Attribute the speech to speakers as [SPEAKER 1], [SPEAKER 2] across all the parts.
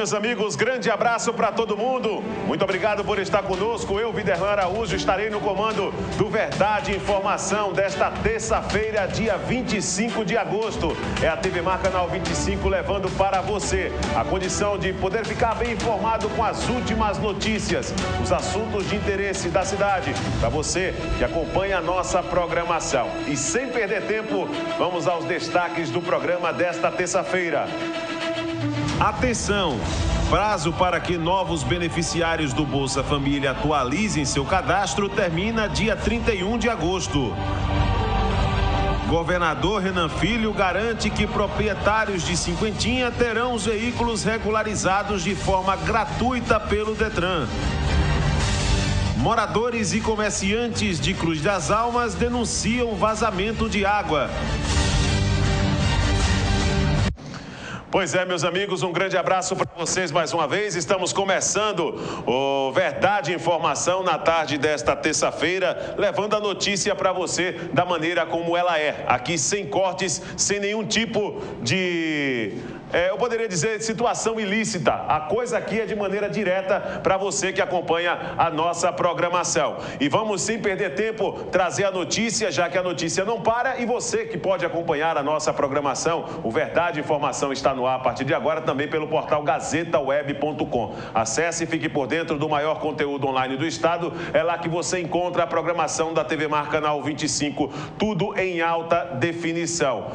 [SPEAKER 1] meus amigos, grande abraço para todo mundo. Muito obrigado por estar conosco. Eu, Viderlan Araújo, estarei no comando do Verdade e Informação desta terça-feira, dia 25 de agosto. É a TV Mar Canal 25 levando para você a condição de poder ficar bem informado com as últimas notícias, os assuntos de interesse da cidade, para você que acompanha a nossa programação. E sem perder tempo, vamos aos destaques do programa desta terça-feira. Atenção! Prazo para que novos beneficiários do Bolsa Família atualizem seu cadastro termina dia 31 de agosto. Governador Renan Filho garante que proprietários de cinquentinha terão os veículos regularizados de forma gratuita pelo Detran. Moradores e comerciantes de Cruz das Almas denunciam vazamento de água. Pois é, meus amigos, um grande abraço para vocês mais uma vez. Estamos começando o Verdade e Informação na tarde desta terça-feira, levando a notícia para você da maneira como ela é. Aqui sem cortes, sem nenhum tipo de... eu poderia dizer situação ilícita. A coisa aqui é de maneira direta para você que acompanha a nossa programação. E vamos, sem perder tempo, trazer a notícia, já que a notícia não para. E você que pode acompanhar a nossa programação, o Verdade e Informação está no ar a partir de agora, também pelo portal gazetaweb.com. Acesse e fique por dentro do maior conteúdo online do estado. É lá que você encontra a programação da TV Mar Canal 25, tudo em alta definição.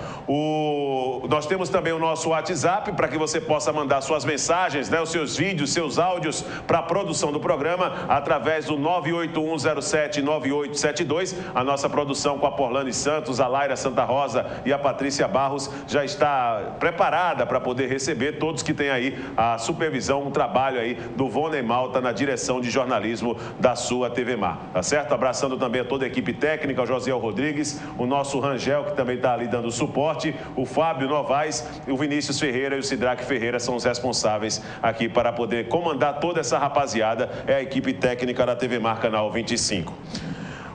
[SPEAKER 1] Nós temos também o nosso WhatsApp, para que você possa mandar suas mensagens, os seus vídeos, seus áudios para a produção do programa, através do 981079872. A nossa produção com a Porlane Santos, a Laira Santa Rosa e a Patrícia Barros já está preparada para poder receber todos que têm aí a supervisão, um trabalho aí do Vonei Malta na direção de jornalismo da sua TV Mar, tá certo? Abraçando também a toda a equipe técnica, o Josiel Rodrigues, o nosso Rangel, que também está ali dando suporte, o Fábio Novaes, o Vinícius Ferreira e o Sidraque Ferreira são os responsáveis aqui para poder comandar toda essa rapaziada, é a equipe técnica da TV Mar Canal 25.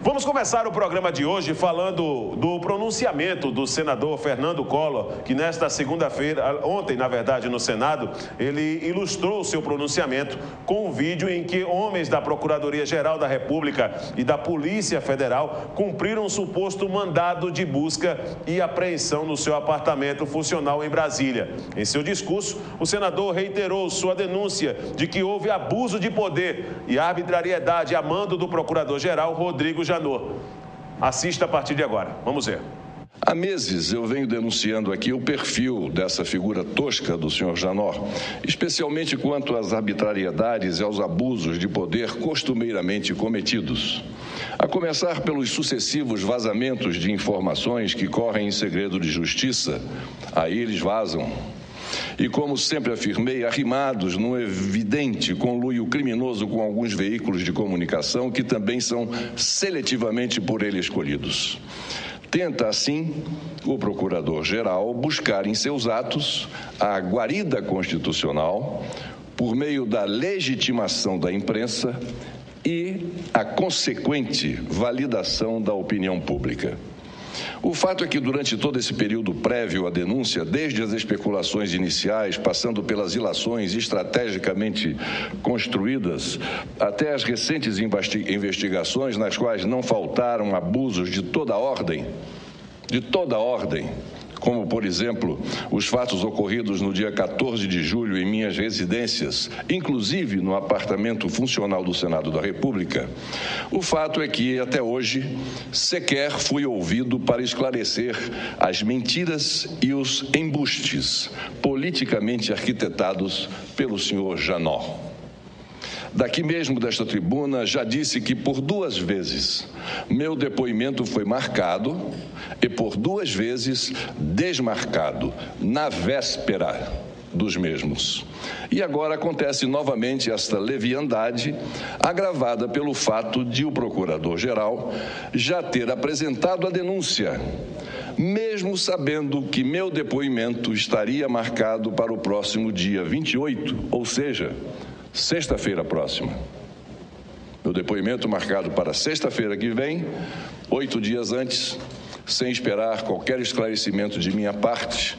[SPEAKER 1] Vamos começar o programa de hoje falando do pronunciamento do senador Fernando Collor, que nesta segunda-feira, ontem, na verdade, no Senado, ele ilustrou o seu pronunciamento com um vídeo em que homens da Procuradoria-Geral da República e da Polícia Federal cumpriram um suposto mandado de busca e apreensão no seu apartamento funcional em Brasília. Em seu discurso, o senador reiterou sua denúncia de que houve abuso de poder e arbitrariedade a mando do Procurador-Geral Rodrigo Janot. Assista a partir de agora. Vamos ver.
[SPEAKER 2] Há meses eu venho denunciando aqui o perfil dessa figura tosca do senhor Janot, especialmente quanto às arbitrariedades e aos abusos de poder costumeiramente cometidos. A começar pelos sucessivos vazamentos de informações que correm em segredo de justiça, aí eles vazam. E, como sempre afirmei, arrimados num evidente conluio criminoso com alguns veículos de comunicação que também são seletivamente por ele escolhidos. Tenta, assim, o Procurador-Geral buscar em seus atos a guarida constitucional por meio da legitimação da imprensa e a consequente validação da opinião pública. O fato é que, durante todo esse período prévio à denúncia, desde as especulações iniciais, passando pelas ilações estrategicamente construídas, até as recentes investigações, nas quais não faltaram abusos de toda ordem, como, por exemplo, os fatos ocorridos no dia 14 de julho em minhas residências, inclusive no apartamento funcional do Senado da República, o fato é que, até hoje, sequer fui ouvido para esclarecer as mentiras e os embustes politicamente arquitetados pelo senhor Janot. Daqui mesmo desta tribuna, já disse que por 2 vezes meu depoimento foi marcado e por 2 vezes desmarcado, na véspera dos mesmos. E agora acontece novamente esta leviandade, agravada pelo fato de o Procurador-Geral já ter apresentado a denúncia, mesmo sabendo que meu depoimento estaria marcado para o próximo dia 28, ou seja, sexta-feira próxima. Meu depoimento marcado para sexta-feira que vem, 8 dias antes, sem esperar qualquer esclarecimento de minha parte,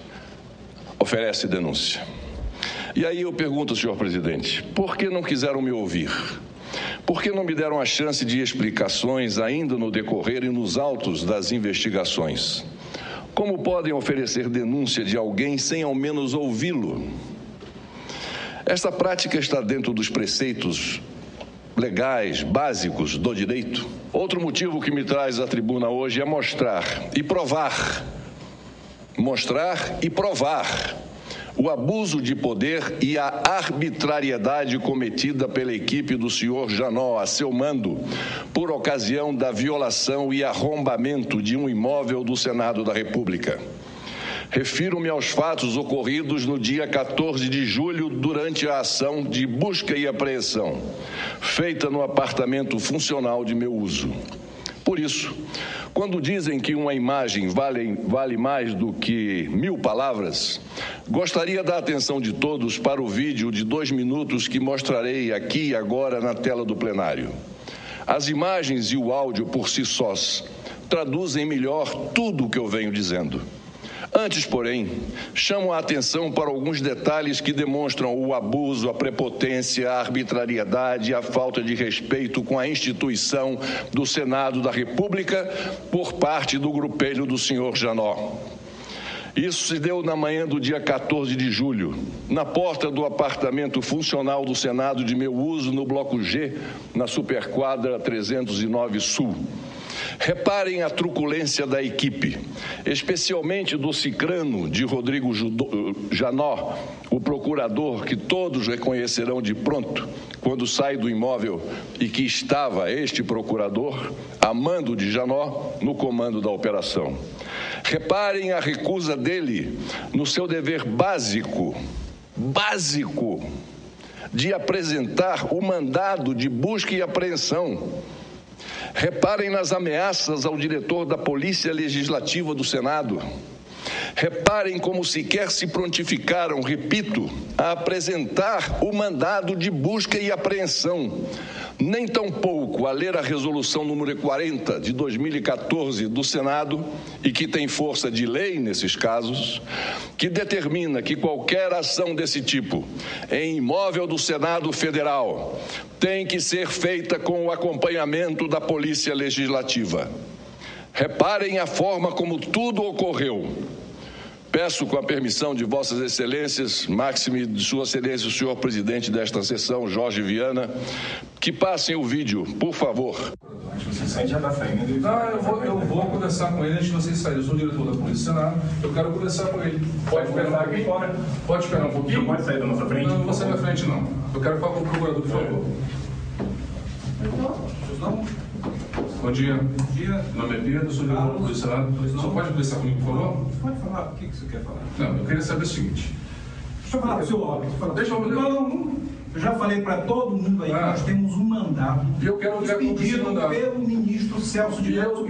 [SPEAKER 2] oferece denúncia. E aí eu pergunto, senhor presidente, por que não quiseram me ouvir? Por que não me deram a chance de explicações ainda no decorrer e nos autos das investigações? Como podem oferecer denúncia de alguém sem ao menos ouvi-lo? Esta prática está dentro dos preceitos legais, básicos do direito. Outro motivo que me traz à tribuna hoje é mostrar e provar o abuso de poder e a arbitrariedade cometida pela equipe do senhor Janot a seu mando por ocasião da violação e arrombamento de um imóvel do Senado da República. Refiro-me aos fatos ocorridos no dia 14 de julho durante a ação de busca e apreensão, feita no apartamento funcional de meu uso. Por isso, quando dizem que uma imagem vale mais do que 1000 palavras, gostaria da atenção de todos para o vídeo de 2 minutos que mostrarei aqui e agora na tela do plenário. As imagens e o áudio por si sós traduzem melhor tudo o que eu venho dizendo. Antes, porém, chamo a atenção para alguns detalhes que demonstram o abuso, a prepotência, a arbitrariedade e a falta de respeito com a instituição do Senado da República por parte do grupelho do senhor Janot. Isso se deu na manhã do dia 14 de julho, na porta do apartamento funcional do Senado de meu uso, no Bloco G, na Superquadra 309 Sul. Reparem a truculência da equipe, especialmente do cicrano de Rodrigo Janot, o procurador que todos reconhecerão de pronto quando sai do imóvel e que estava este procurador, a mando de Janot, no comando da operação. Reparem a recusa dele no seu dever básico, de apresentar o mandado de busca e apreensão. Reparem nas ameaças ao diretor da Polícia Legislativa do Senado. Reparem como sequer se prontificaram, repito, a apresentar o mandado de busca e apreensão. Nem tampouco a ler a resolução número 40 de 2014 do Senado, e que tem força de lei nesses casos, que determina que qualquer ação desse tipo em imóvel do Senado Federal tem que ser feita com o acompanhamento da Polícia Legislativa. Reparem a forma como tudo ocorreu. Peço, com a permissão de Vossas Excelências, máxime de Sua Excelência, o senhor presidente desta sessão, Jorge Viana, que passem o vídeo, por favor.
[SPEAKER 3] Você já está saindo? Não, eu vou conversar com ele antes de vocês saírem. Eu sou o diretor da Polícia do Senado, eu quero conversar com ele. Pode esperar aqui fora? Pode esperar um pouquinho? Não pode sair da nossa frente? Não, não vou sair da frente, não. Eu quero falar com o procurador, por favor. Bom dia. Bom dia. Meu nome é Pedro, sou diretor da Polícia do Senado. Só pode conversar comigo, por favor?
[SPEAKER 4] Pode falar. O que você quer falar?
[SPEAKER 3] Não, eu queria saber o seguinte.
[SPEAKER 4] Deixa eu falar para o senhor Lopes.
[SPEAKER 3] Deixa eu...
[SPEAKER 4] Não. Eu já falei para todo mundo aí que nós temos um mandato pedido pelo ministro Celso de Mello.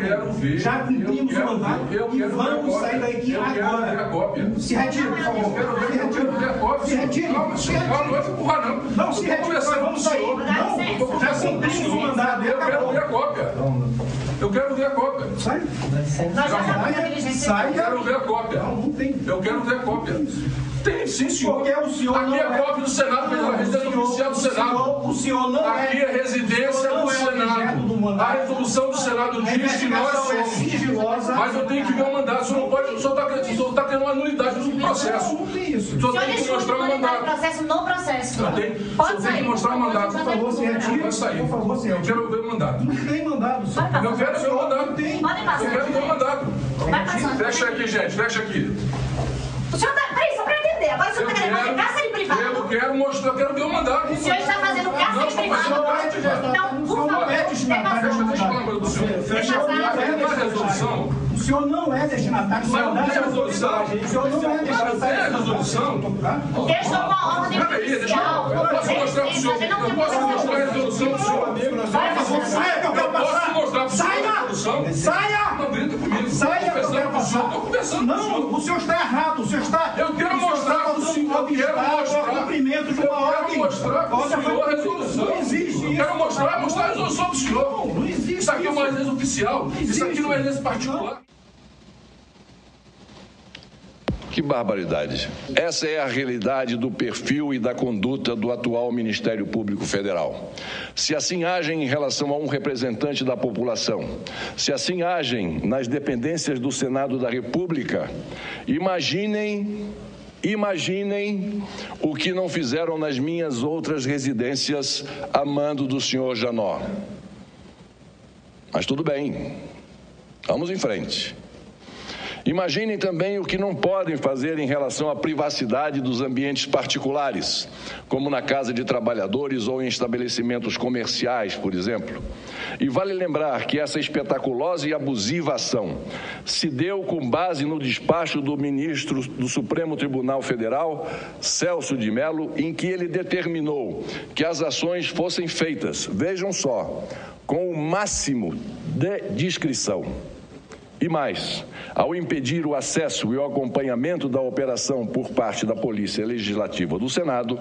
[SPEAKER 4] Já cumprimos o mandato e vamos sair daqui agora. Se retire, por favor. Se retire.
[SPEAKER 3] Calma, não vai empurrar, não.
[SPEAKER 4] Não, se retire, vamos sair. Não, já cumprimos o mandato.
[SPEAKER 3] Eu quero ver a cópia. Eu quero ver a cópia.
[SPEAKER 4] Sai.
[SPEAKER 3] Sai. Eu quero ver a cópia.
[SPEAKER 4] Não tem.
[SPEAKER 3] Eu quero ver a cópia. Tem sim, senhor.
[SPEAKER 4] Porque o senhor
[SPEAKER 3] aqui é a cópia do Senado, a residência oficial do Senado.
[SPEAKER 4] O senhor não
[SPEAKER 3] aqui é a residência do Senado. A resolução do Senado diz que nós somos. Mas eu tenho que ver o mandato. O senhor não pode. O senhor está tendo uma nulidade no processo.
[SPEAKER 4] Não tem isso.
[SPEAKER 3] O senhor tem que mostrar o mandato.
[SPEAKER 5] Processo no processo.
[SPEAKER 3] O senhor tem que mostrar o mandato.
[SPEAKER 4] Por favor, se retire.
[SPEAKER 3] Vai sair.
[SPEAKER 4] Por favor, se retire.
[SPEAKER 3] Eu quero ver o mandato.
[SPEAKER 4] Não tem mandado, senhor.
[SPEAKER 3] Eu quero ver o mandato.
[SPEAKER 5] Podem passar.
[SPEAKER 3] Eu quero ver o mandato. Fecha aqui, gente. Fecha aqui.
[SPEAKER 5] O senhor está... Peraí, só para entender. Agora o senhor está querendo fazer cárcere privado.
[SPEAKER 3] Eu quero mostrar, eu quero ver o mandato.
[SPEAKER 5] O senhor está fazendo cárcere privado. Então, por favor,
[SPEAKER 3] deixa eu falar uma coisa do senhor. A resolução.
[SPEAKER 4] O senhor não é destinatário.
[SPEAKER 3] Mas não tem resolução.
[SPEAKER 4] O senhor não é destinatário.
[SPEAKER 3] Tem a resolução.
[SPEAKER 5] Eu estou com a ordem judicial.
[SPEAKER 3] Eu posso mostrar para o senhor. Eu posso mostrar a resolução do senhor.
[SPEAKER 4] Saia que eu quero passar.
[SPEAKER 3] Posso mostrar para o senhor a resolução?
[SPEAKER 4] Saia!
[SPEAKER 3] Não grita comigo.
[SPEAKER 4] Saia que eu quero passar.
[SPEAKER 3] Estou conversando com o senhor.
[SPEAKER 4] Não, o senhor está errado. O senhor está...
[SPEAKER 3] Eu quero mostrar para o senhor. Eu quero mostrar.
[SPEAKER 4] O cumprimento de uma ordem.
[SPEAKER 3] Eu quero mostrar para o senhor a resolução.
[SPEAKER 4] Não existe isso.
[SPEAKER 3] Eu quero mostrar a resolução do senhor.
[SPEAKER 4] Não existe isso.
[SPEAKER 3] Isso aqui é uma residência oficial. Isso aqui não é residência particular.
[SPEAKER 2] Que barbaridade. Essa é a realidade do perfil e da conduta do atual Ministério Público Federal. Se assim agem em relação a um representante da população, se assim agem nas dependências do Senado da República, imaginem o que não fizeram nas minhas outras residências a mando do senhor Janot. Mas tudo bem, vamos em frente. Imaginem também o que não podem fazer em relação à privacidade dos ambientes particulares, como na casa de trabalhadores ou em estabelecimentos comerciais, por exemplo. E vale lembrar que essa espetaculosa e abusiva ação se deu com base no despacho do ministro do Supremo Tribunal Federal, Celso de Mello, em que ele determinou que as ações fossem feitas, vejam só, com o máximo de discrição. E mais, ao impedir o acesso e o acompanhamento da operação por parte da Polícia Legislativa do Senado,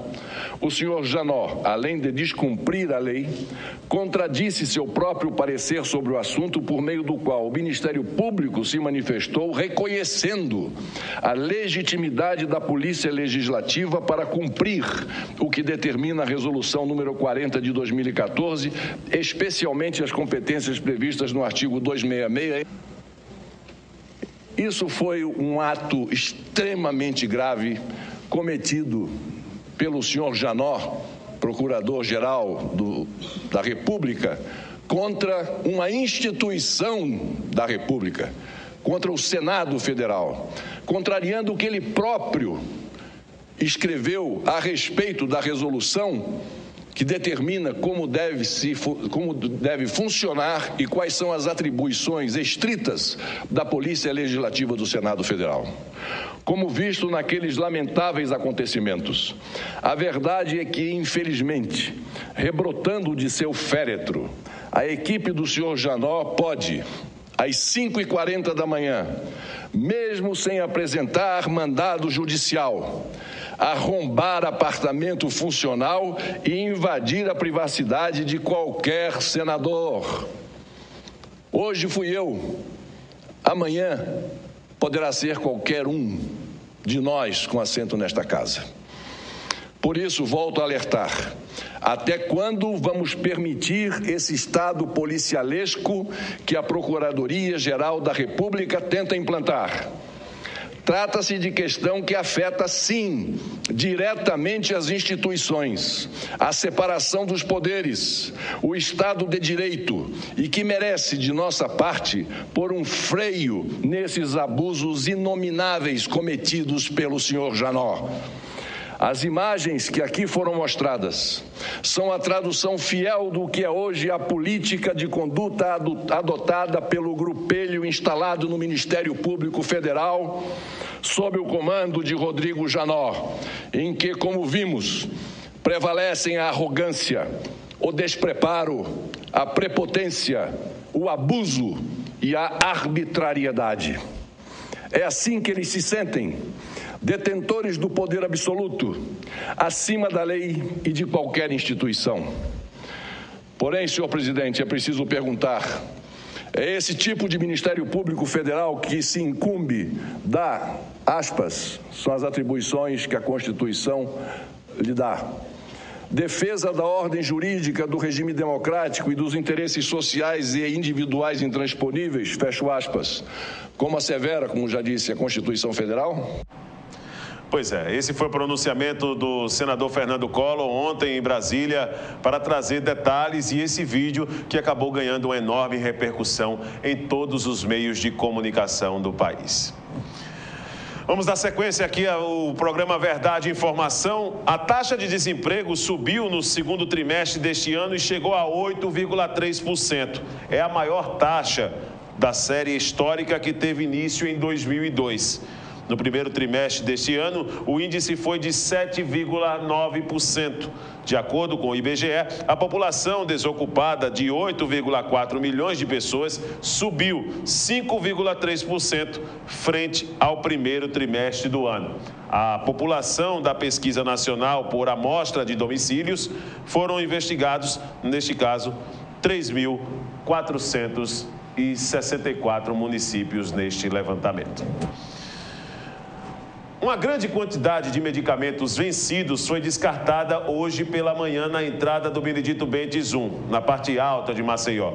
[SPEAKER 2] o senhor Janot, além de descumprir a lei, contradisse seu próprio parecer sobre o assunto, por meio do qual o Ministério Público se manifestou reconhecendo a legitimidade da Polícia Legislativa para cumprir o que determina a Resolução número 40 de 2014, especialmente as competências previstas no artigo 266. Isso foi um ato extremamente grave cometido pelo senhor Janot, procurador-geral da República, contra uma instituição da República, contra o Senado Federal, contrariando o que ele próprio escreveu a respeito da resolução que determina como deve funcionar e quais são as atribuições estritas da Polícia Legislativa do Senado Federal. Como visto naqueles lamentáveis acontecimentos, a verdade é que, infelizmente, rebrotando de seu féretro, a equipe do senhor Janot pode, às 5h40 da manhã, mesmo sem apresentar mandado judicial, arrombar apartamento funcional e invadir a privacidade de qualquer senador. Hoje fui eu, amanhã poderá ser qualquer um de nós com assento nesta casa. Por isso, volto a alertar: até quando vamos permitir esse estado policialesco que a Procuradoria-Geral da República tenta implantar? Trata-se de questão que afeta, sim, diretamente as instituições, a separação dos poderes, o Estado de Direito, e que merece, de nossa parte, pôr um freio nesses abusos inomináveis cometidos pelo senhor Janot. As imagens que aqui foram mostradas são a tradução fiel do que é hoje a política de conduta adotada pelo grupelho instalado no Ministério Público Federal, sob o comando de Rodrigo Janot, em que, como vimos, prevalecem a arrogância, o despreparo, a prepotência, o abuso e a arbitrariedade. É assim que eles se sentem, detentores do poder absoluto, acima da lei e de qualquer instituição. Porém, senhor presidente, é preciso perguntar: é esse tipo de Ministério Público Federal que se incumbe da, aspas, são as atribuições que a Constituição lhe dá, defesa da ordem jurídica, do regime democrático e dos interesses sociais e individuais intransponíveis, fecho aspas, como assevera, como já disse, a Constituição Federal?
[SPEAKER 1] Pois é, esse foi o pronunciamento do senador Fernando Collor ontem em Brasília para trazer detalhes, e esse vídeo que acabou ganhando uma enorme repercussão em todos os meios de comunicação do país. Vamos dar sequência aqui ao programa Verdade e Informação. A taxa de desemprego subiu no segundo trimestre deste ano e chegou a 8,3%. É a maior taxa da série histórica que teve início em 2002. No primeiro trimestre deste ano, o índice foi de 7,9%. De acordo com o IBGE, a população desocupada de 8,4 milhões de pessoas subiu 5,3% frente ao primeiro trimestre do ano. A população da Pesquisa Nacional por Amostra de Domicílios foram investigados, neste caso, 3.464 municípios neste levantamento. Uma grande quantidade de medicamentos vencidos foi descartada hoje pela manhã na entrada do Benedito Bentes 1, na parte alta de Maceió.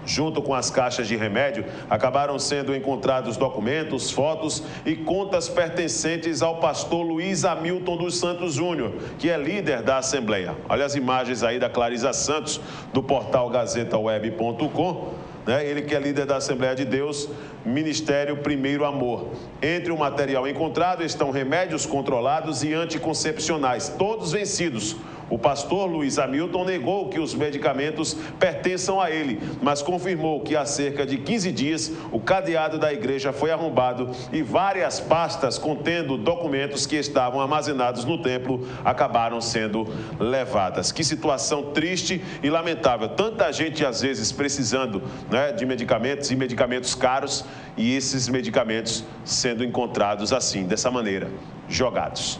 [SPEAKER 1] Junto com as caixas de remédio, acabaram sendo encontrados documentos, fotos e contas pertencentes ao pastor Luiz Hamilton dos Santos Júnior, que é líder da Assembleia. Olha as imagens aí da Clarisa Santos, do portal gazetaweb.com. Ele que é líder da Assembleia de Deus, Ministério Primeiro Amor. Entre o material encontrado estão remédios controlados e anticoncepcionais, todos vencidos. O pastor Luiz Hamilton negou que os medicamentos pertençam a ele, mas confirmou que há cerca de 15 dias o cadeado da igreja foi arrombado e várias pastas contendo documentos que estavam armazenados no templo acabaram sendo levadas. Que situação triste e lamentável. Tanta gente, às vezes, precisando de medicamentos e medicamentos caros, e esses medicamentos sendo encontrados assim, dessa maneira, jogados.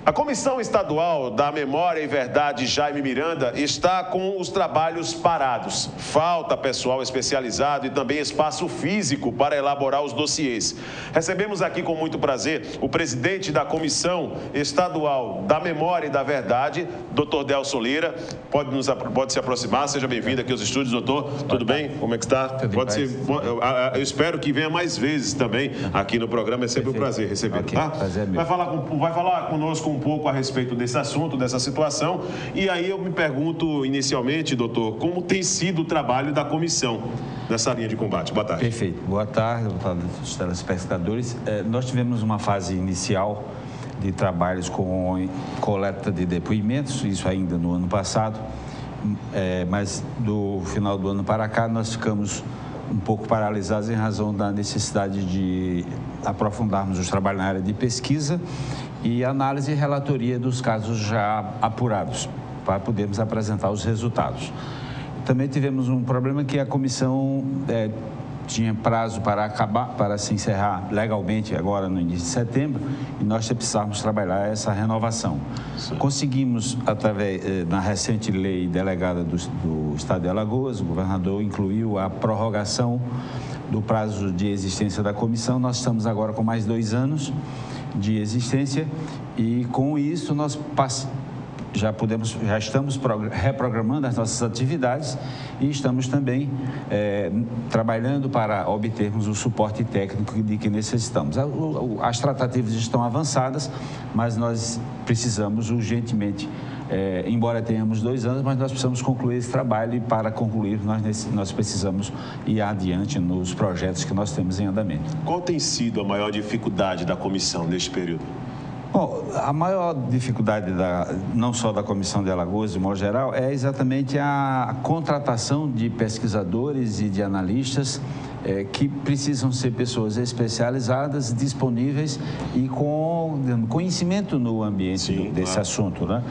[SPEAKER 1] A Comissão Estadual da Memória e Verdade Jaime Miranda está com os trabalhos parados. Falta pessoal especializado e também espaço físico para elaborar os dossiês. Recebemos aqui com muito prazer o presidente da Comissão Estadual da Memória e da Verdade, Dr. Delso Lira. Pode se aproximar, seja bem-vindo aqui aos estúdios, doutor. Tudo bem? Como é que está? Eu espero que venha mais vezes também aqui no programa, é sempre um prazer recebê-lo, tá?
[SPEAKER 6] Prazer mesmo.
[SPEAKER 1] Vai falar conosco um pouco a respeito desse assunto, dessa situação. E aí eu me pergunto inicialmente, doutor, como tem sido o trabalho da comissão nessa linha de combate? Boa tarde.
[SPEAKER 6] Perfeito. Boa tarde aos telespectadores. Nós tivemos uma fase inicial de trabalhos com coleta de depoimentos, isso ainda no ano passado, mas do final do ano para cá nós ficamos um pouco paralisados em razão da necessidade de aprofundarmos os trabalhos na área de pesquisa e análise e relatoria dos casos já apurados, para podermos apresentar os resultados. Também tivemos um problema que a comissão tinha prazo para acabar, para se encerrar legalmente agora no início de setembro, e nós precisávamos trabalhar essa renovação. Sim. Conseguimos, através da recente lei delegada do Estado de Alagoas, o governador incluiu a prorrogação do prazo de existência da comissão. Nós estamos agora com mais 2 anos de existência e com isso nós já estamos reprogramando as nossas atividades e estamos também trabalhando para obtermos o suporte técnico de que necessitamos. As tratativas estão avançadas, mas nós precisamos urgentemente, embora tenhamos 2 anos, mas nós precisamos concluir esse trabalho e para concluir nós precisamos ir adiante nos projetos que nós temos em andamento.
[SPEAKER 1] Qual tem sido a maior dificuldade da comissão neste período?
[SPEAKER 6] Bom, a maior dificuldade não só da Comissão de Alagoas, de modo geral, é exatamente a contratação de pesquisadores e de analistas que precisam ser pessoas especializadas, disponíveis e com conhecimento no ambiente desse assunto, né?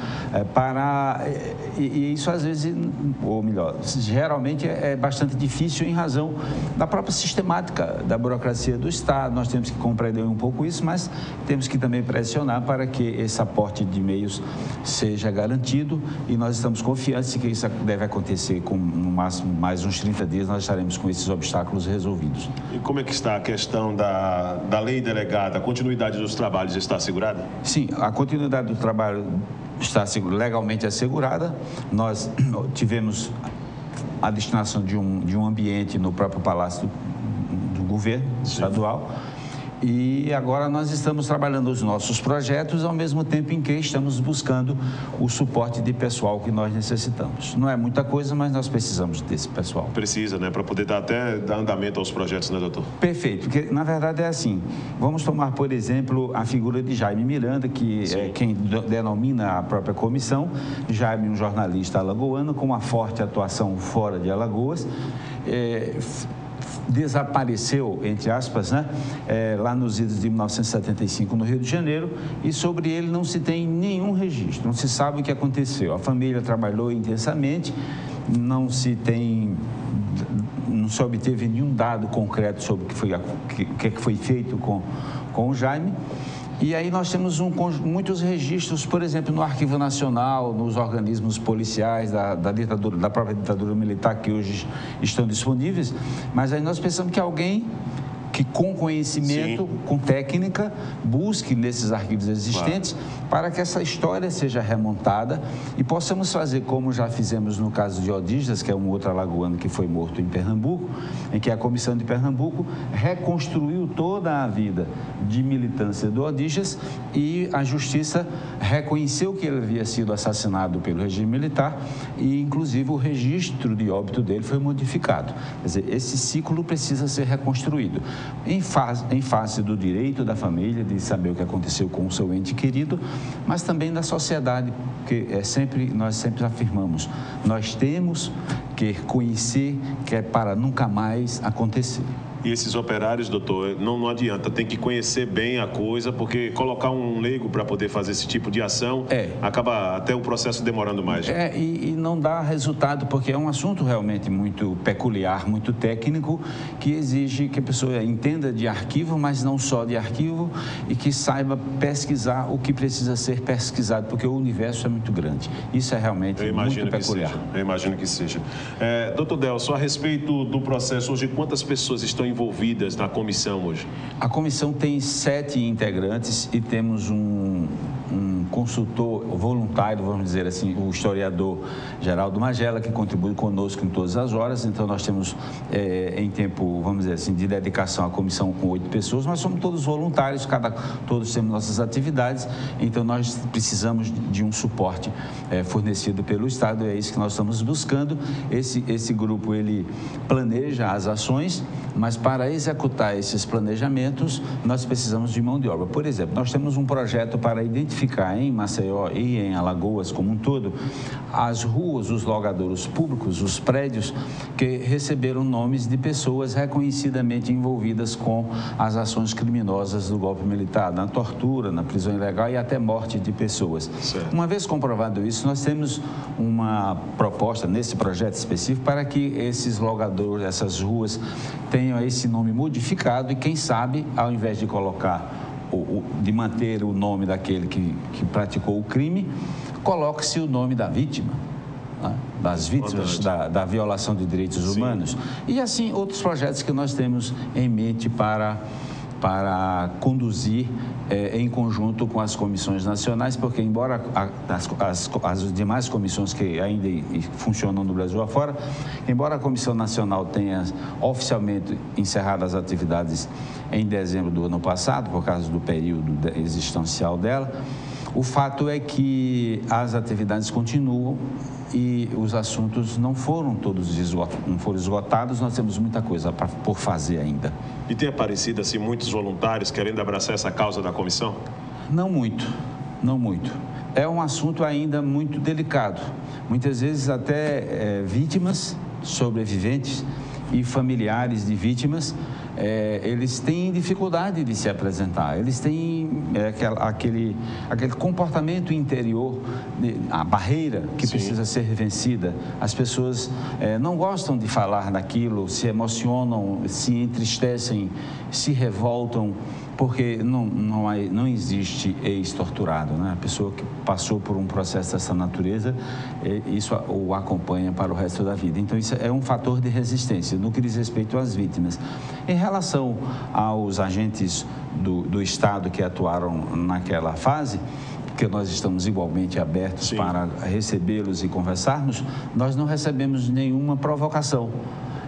[SPEAKER 6] E isso às vezes, ou melhor, geralmente é bastante difícil em razão da própria sistemática da burocracia do Estado. Nós temos que compreender um pouco isso, mas temos que também pressionar para que esse aporte de meios seja garantido e nós estamos confiantes que isso deve acontecer com no máximo mais uns 30 dias, nós estaremos com esses obstáculos resolvidos.
[SPEAKER 1] E como é que está a questão da lei delegada? A continuidade dos trabalhos está assegurada?
[SPEAKER 6] Sim, a continuidade do trabalho está legalmente assegurada. Nós tivemos a destinação de um ambiente no próprio Palácio do Governo Estadual. E agora nós estamos trabalhando os nossos projetos ao mesmo tempo em que estamos buscando o suporte de pessoal que nós necessitamos. Não é muita coisa, mas nós precisamos desse pessoal.
[SPEAKER 1] Precisa, né? Para poder dar andamento aos projetos, né, doutor?
[SPEAKER 6] Perfeito, porque na verdade é assim. Vamos tomar, por exemplo, a figura de Jaime Miranda, que é quem denomina a própria comissão. Jaime, um jornalista alagoano com uma forte atuação fora de Alagoas. Desapareceu, entre aspas, né, lá nos idos de 1975 no Rio de Janeiro, e sobre ele não se tem nenhum registro, não se sabe o que aconteceu. A família trabalhou intensamente, não se obteve nenhum dado concreto sobre o que foi feito com o Jaime. E aí nós temos muitos registros, por exemplo, no Arquivo Nacional, nos organismos policiais da própria ditadura militar, que hoje estão disponíveis, mas aí nós pensamos que alguém que com conhecimento, com técnica, busque nesses arquivos existentes para que essa história seja remontada e possamos fazer como já fizemos no caso de Odígias, que é um outro alagoano que foi morto em Pernambuco, em que a Comissão de Pernambuco reconstruiu toda a vida de militância do Odígias e a Justiça reconheceu que ele havia sido assassinado pelo regime militar e, inclusive, o registro de óbito dele foi modificado. Quer dizer, esse ciclo precisa ser reconstruído. Em face do direito da família de saber o que aconteceu com o seu ente querido, mas também da sociedade, porque nós sempre afirmamos, nós temos que conhecer que é para nunca mais acontecer.
[SPEAKER 1] E esses operários, doutor, não adianta, tem que conhecer bem a coisa, porque colocar um leigo para poder fazer esse tipo de ação, acaba até o processo demorando mais.
[SPEAKER 6] E não dá resultado, porque é um assunto realmente muito peculiar, muito técnico, que exige que a pessoa entenda de arquivo, mas não só de arquivo, e que saiba pesquisar o que precisa ser pesquisado, porque o universo é muito grande. Isso é realmente muito peculiar.
[SPEAKER 1] Eu imagino que seja. Doutor Delso, a respeito do processo, hoje quantas pessoas estão envolvidas na comissão hoje?
[SPEAKER 6] A comissão tem 7 integrantes e temos um consultor voluntário, vamos dizer assim, o historiador Geraldo Magela, que contribui conosco em todas as horas. Então, nós temos em tempo, vamos dizer assim, de dedicação à comissão com 8 pessoas, mas somos todos voluntários, todos temos nossas atividades, então nós precisamos de um suporte fornecido pelo Estado, e é isso que nós estamos buscando. Esse grupo, ele planeja as ações, mas para executar esses planejamentos, nós precisamos de mão de obra. Por exemplo, nós temos um projeto para identificar em Maceió e em Alagoas como um todo, as ruas, os logradouros públicos, os prédios que receberam nomes de pessoas reconhecidamente envolvidas com as ações criminosas do golpe militar, na tortura, na prisão ilegal e até morte de pessoas. Certo. Uma vez comprovado isso, nós temos uma proposta nesse projeto específico para que esses logradouros, essas ruas, tenham esse nome modificado e, quem sabe, ao invés de colocar de manter o nome daquele que praticou o crime, coloque-se o nome da vítima, né? Das vítimas da violação de direitos humanos. E assim, outros projetos que nós temos em mente para conduzir em conjunto com as comissões nacionais, porque embora as demais comissões que ainda funcionam no Brasil afora, embora a Comissão Nacional tenha oficialmente encerrado as atividades em dezembro do ano passado, por causa do período existencial dela, o fato é que as atividades continuam e os assuntos não foram todos esgotados, nós temos muita coisa por fazer ainda.
[SPEAKER 1] E tem aparecido assim muitos voluntários querendo abraçar essa causa da comissão?
[SPEAKER 6] Não muito. É um assunto ainda muito delicado. Muitas vezes até vítimas, sobreviventes e familiares de vítimas, eles têm dificuldade de se apresentar, eles têm aquele comportamento interior, a barreira que precisa ser vencida. As pessoas não gostam de falar daquilo, se emocionam, se entristecem, se revoltam, porque não existe ex-torturado, né? A pessoa que passou por um processo dessa natureza, isso o acompanha para o resto da vida. Então, isso é um fator de resistência no que diz respeito às vítimas. Em relação aos agentes do Estado que atuaram naquela fase, que nós estamos igualmente abertos para recebê-los e conversarmos, nós não recebemos nenhuma provocação.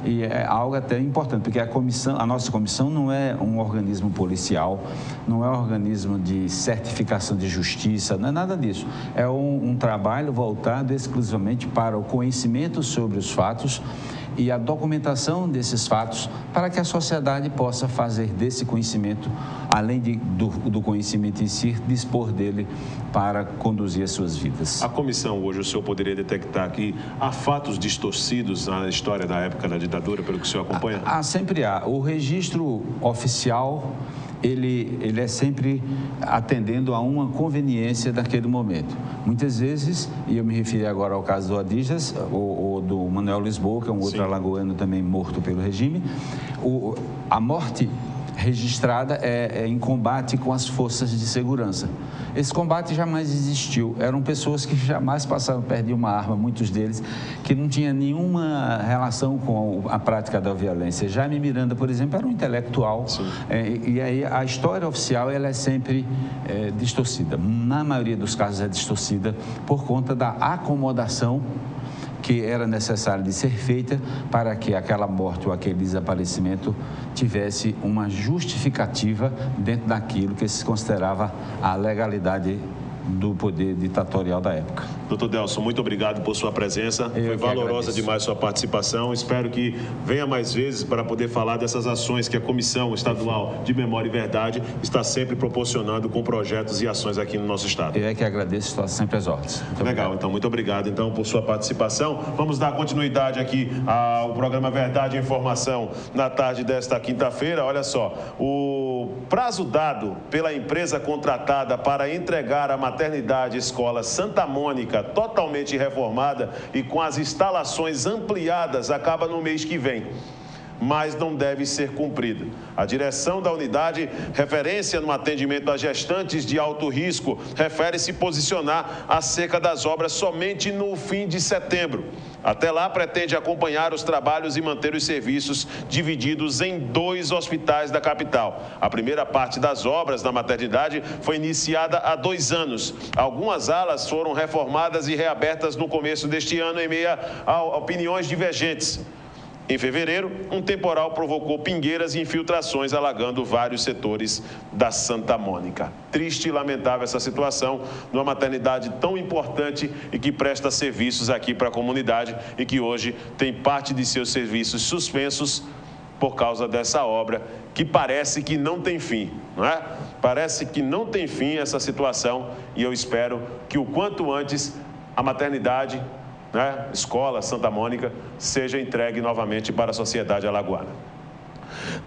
[SPEAKER 6] E é algo até importante, porque a nossa comissão não é um organismo policial, não é um organismo de certificação de justiça, não é nada disso. É um trabalho voltado exclusivamente para o conhecimento sobre os fatos e a documentação desses fatos para que a sociedade possa fazer desse conhecimento, além do conhecimento em si, dispor dele para conduzir as suas vidas.
[SPEAKER 1] A comissão hoje, o senhor poderia detectar que há fatos distorcidos na história da época da ditadura, pelo que o senhor acompanha?
[SPEAKER 6] Sempre há. O registro oficial, ele é sempre atendendo a uma conveniência daquele momento. Muitas vezes, e eu me referi agora ao caso do Odígias, ou do Manuel Lisboa, que é um outro alagoano também morto pelo regime, a morte registrada é em combate com as forças de segurança. Esse combate jamais existiu. Eram pessoas que jamais passaram perto de uma arma, muitos deles, que não tinham nenhuma relação com a prática da violência. Jaime Miranda, por exemplo, era um intelectual. E aí a história oficial ela é sempre distorcida. Na maioria dos casos é distorcida por conta da acomodação que era necessário de ser feita para que aquela morte ou aquele desaparecimento tivesse uma justificativa dentro daquilo que se considerava a legalidade do poder ditatorial da época.
[SPEAKER 1] Doutor Delson, muito obrigado por sua presença. Foi valorosa demais sua participação. Espero que venha mais vezes para poder falar dessas ações que a Comissão Estadual de Memória e Verdade está sempre proporcionando com projetos e ações aqui no nosso estado.
[SPEAKER 6] Eu é que agradeço, estou sempre às ordens.
[SPEAKER 1] Legal, então muito obrigado por sua participação. Vamos dar continuidade aqui ao programa Verdade e Informação na tarde desta quinta-feira. Olha só, o prazo dado pela empresa contratada para entregar a maternidade escola Santa Mônica totalmente reformada e com as instalações ampliadas acaba no mês que vem, mas não deve ser cumprida. A direção da unidade, referência no atendimento a gestantes de alto risco, refere-se posicionar acerca das obras somente no fim de setembro. Até lá, pretende acompanhar os trabalhos e manter os serviços divididos em 2 hospitais da capital. A primeira parte das obras da maternidade foi iniciada há 2 anos. Algumas alas foram reformadas e reabertas no começo deste ano em meio a opiniões divergentes. Em fevereiro, um temporal provocou pingueiras e infiltrações, alagando vários setores da Santa Mônica. Triste e lamentável essa situação numa maternidade tão importante e que presta serviços aqui para a comunidade e que hoje tem parte de seus serviços suspensos por causa dessa obra que parece que não tem fim, não é? Parece que não tem fim essa situação e eu espero que o quanto antes a maternidade, Escola Santa Mônica, seja entregue novamente para a sociedade alagoana.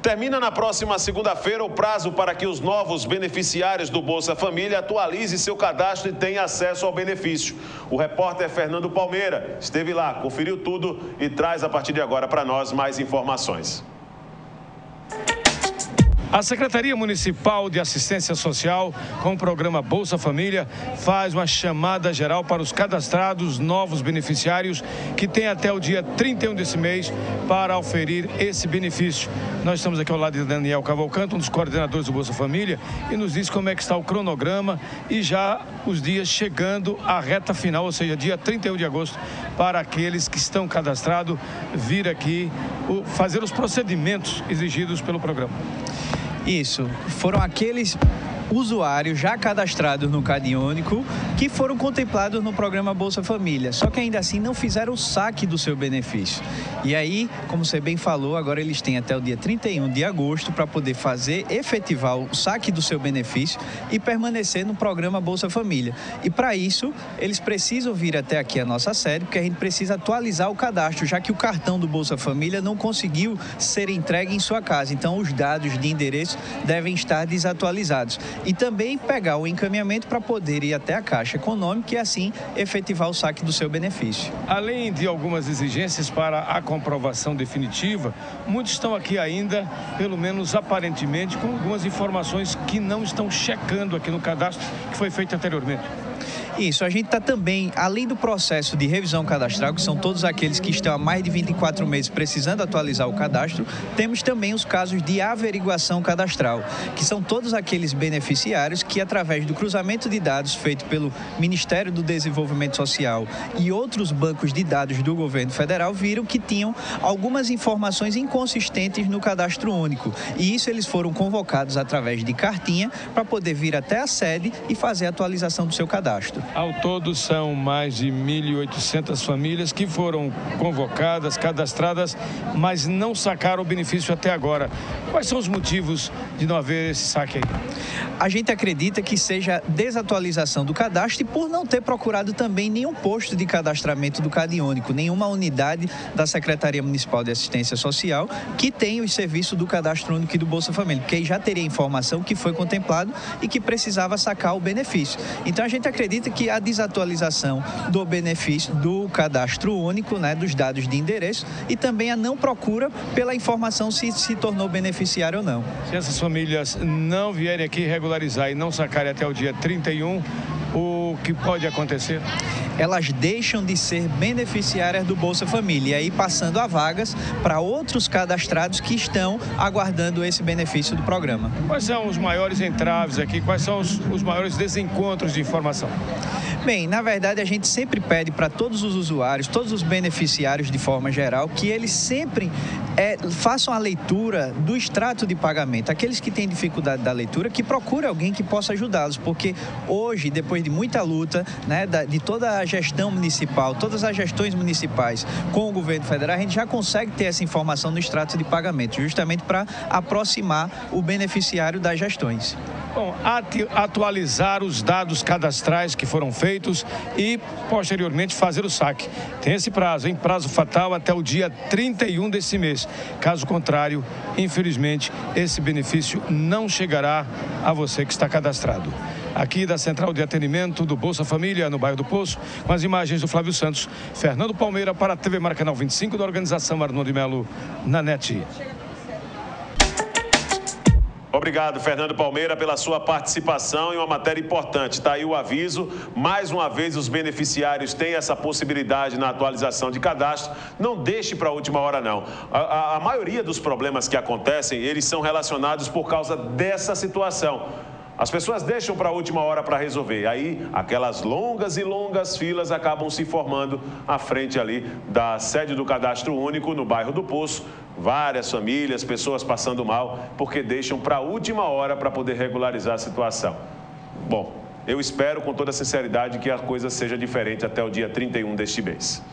[SPEAKER 1] Termina na próxima segunda-feira o prazo para que os novos beneficiários do Bolsa Família atualizem seu cadastro e tenham acesso ao benefício. O repórter Fernando Palmeira esteve lá, conferiu tudo e traz a partir de agora para nós mais informações.
[SPEAKER 7] A Secretaria Municipal de Assistência Social, com o programa Bolsa Família, faz uma chamada geral para os cadastrados novos beneficiários que têm até o dia 31 desse mês para oferir esse benefício. Nós estamos aqui ao lado de Daniel Cavalcanto, um dos coordenadores do Bolsa Família, e nos diz como é que está o cronograma e já os dias chegando à reta final, ou seja, dia 31 de agosto, para aqueles que estão cadastrados vir aqui fazer os procedimentos exigidos pelo programa.
[SPEAKER 8] Isso, foram aqueles usuários já cadastrados no CadÚnico que foram contemplados no programa Bolsa Família, só que ainda assim não fizeram o saque do seu benefício. E aí, como você bem falou, agora eles têm até o dia 31 de agosto para poder efetivar o saque do seu benefício e permanecer no programa Bolsa Família. E para isso, eles precisam vir até aqui a nossa sede, porque a gente precisa atualizar o cadastro, já que o cartão do Bolsa Família não conseguiu ser entregue em sua casa. Então, os dados de endereço devem estar desatualizados. E também pegar o encaminhamento para poder ir até a Caixa Econômica e assim efetivar o saque do seu benefício.
[SPEAKER 7] Além de algumas exigências para a comprovação definitiva, muitos estão aqui ainda, pelo menos aparentemente, com algumas informações que não estão checando aqui no cadastro que foi feito anteriormente.
[SPEAKER 8] Isso, a gente está também, além do processo de revisão cadastral, que são todos aqueles que estão há mais de 24 meses precisando atualizar o cadastro, temos também os casos de averiguação cadastral, que são todos aqueles beneficiários que, através do cruzamento de dados feito pelo Ministério do Desenvolvimento Social e outros bancos de dados do governo federal, viram que tinham algumas informações inconsistentes no cadastro único. E isso eles foram convocados através de cartinha para poder vir até a sede e fazer a atualização do seu cadastro.
[SPEAKER 7] Ao todo, são mais de 1.800 famílias que foram convocadas, cadastradas, mas não sacaram o benefício até agora. Quais são os motivos de não haver esse saque aí?
[SPEAKER 8] A gente acredita que seja desatualização do cadastro e por não ter procurado também nenhum posto de cadastramento do CadÚnico, nenhuma unidade da Secretaria Municipal de Assistência Social que tenha os serviços do Cadastro Único e do Bolsa Família, porque aí já teria informação que foi contemplado e que precisava sacar o benefício. Então, a gente acredita que a desatualização do benefício do cadastro único, né, dos dados de endereço, e também a não procura pela informação se tornou beneficiário ou não.
[SPEAKER 7] Se essas famílias não vierem aqui regularizar e não sacarem até o dia 31, o que pode acontecer?
[SPEAKER 8] Elas deixam de ser beneficiárias do Bolsa Família, e aí passando a vagas para outros cadastrados que estão aguardando esse benefício do programa.
[SPEAKER 7] Quais são os maiores entraves aqui? Quais são os maiores desencontros de informação?
[SPEAKER 8] Bem, na verdade, a gente sempre pede para todos os usuários, todos os beneficiários de forma geral, que eles sempre façam a leitura do extrato de pagamento. Aqueles que têm dificuldade da leitura, que procurem alguém que possa ajudá-los, porque hoje, depois de muita luta, né, de toda a gestão municipal, todas as gestões municipais com o governo federal, a gente já consegue ter essa informação no extrato de pagamento, justamente para aproximar o beneficiário das gestões.
[SPEAKER 7] Bom, atualizar os dados cadastrais que foram feitos e, posteriormente, fazer o saque. Tem esse prazo, hein? Prazo fatal até o dia 31 desse mês. Caso contrário, infelizmente, esse benefício não chegará a você que está cadastrado. Aqui da Central de Atendimento do Bolsa Família, no bairro do Poço, com as imagens do Flávio Santos, Fernando Palmeira para a TV Maracanã 25 da organização Arnoldo de Melo, na NET.
[SPEAKER 1] Obrigado, Fernando Palmeira, pela sua participação em uma matéria importante. Está aí o aviso. Mais uma vez, os beneficiários têm essa possibilidade na atualização de cadastro. Não deixe para a última hora, não. A maioria dos problemas que acontecem, eles são relacionados por causa dessa situação. As pessoas deixam para a última hora para resolver. Aí, aquelas longas e longas filas acabam se formando à frente ali da sede do Cadastro Único, no bairro do Poço. Várias famílias, pessoas passando mal, porque deixam para a última hora para poder regularizar a situação. Bom, eu espero com toda sinceridade que a coisa seja diferente até o dia 31 deste mês.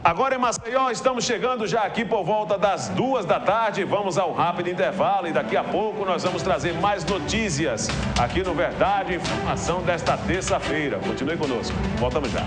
[SPEAKER 1] Agora em Maceió, estamos chegando já aqui por volta das 2 da tarde. Vamos a um rápido intervalo e daqui a pouco nós vamos trazer mais notícias aqui no Verdade e Informação desta terça-feira. Continue conosco. Voltamos já.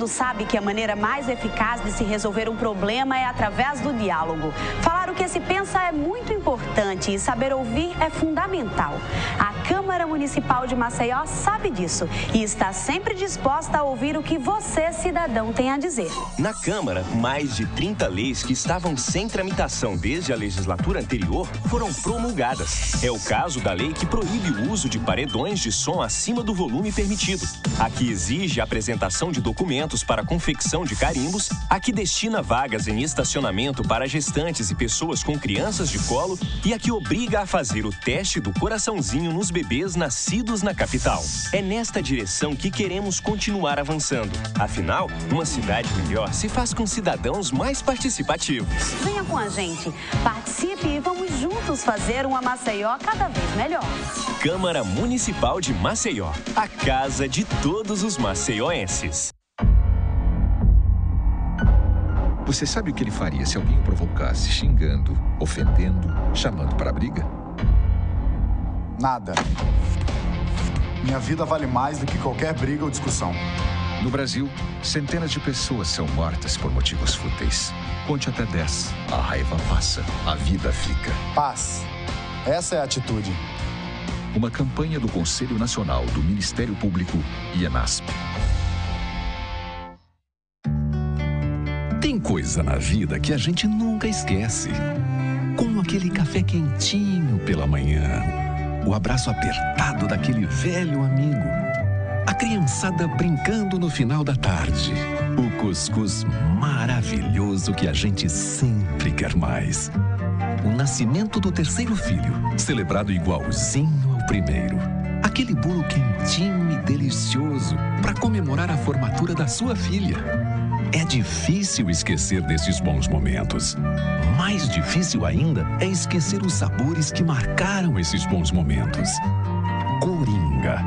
[SPEAKER 9] Sabe que a maneira mais eficaz de se resolver um problema é através do diálogo. Falar o que se pensa é muito importante e saber ouvir é fundamental. A Câmara Municipal de Maceió sabe disso e está sempre disposta a ouvir o que você, cidadão, tem a dizer.
[SPEAKER 10] Na Câmara, mais de 30 leis que estavam sem tramitação desde a legislatura anterior foram promulgadas. É o caso da lei que proíbe o uso de paredões de som acima do volume permitido, a que exige a apresentação de documentos para a confecção de carimbos, a que destina vagas em estacionamento para gestantes e pessoas com crianças de colo e a que obriga a fazer o teste do coraçãozinho nos bebês nascidos na capital. É nesta direção que queremos continuar avançando. Afinal, uma cidade melhor se faz com cidadãos mais participativos.
[SPEAKER 9] Venha com a gente, participe e vamos juntos fazer uma Maceió cada vez melhor.
[SPEAKER 10] Câmara Municipal de Maceió, a casa de todos os maceioenses.
[SPEAKER 11] Você sabe o que ele faria se alguém o provocasse xingando, ofendendo, chamando para a briga?
[SPEAKER 12] Nada. Minha vida vale mais do que qualquer briga ou discussão.
[SPEAKER 11] No Brasil, centenas de pessoas são mortas por motivos fúteis. Conte até 10. A raiva passa, a vida fica.
[SPEAKER 12] Paz. Essa é a atitude.
[SPEAKER 11] Uma campanha do Conselho Nacional do Ministério Público e ENASP.
[SPEAKER 13] Tem coisa na vida que a gente nunca esquece. Como aquele café quentinho pela manhã. O abraço apertado daquele velho amigo. A criançada brincando no final da tarde. O cuscuz maravilhoso que a gente sempre quer mais. O nascimento do terceiro filho, celebrado igualzinho ao primeiro. Aquele bolo quentinho e delicioso para comemorar a formatura da sua filha. É difícil esquecer desses bons momentos. Mais difícil ainda é esquecer os sabores que marcaram esses bons momentos. Coringa,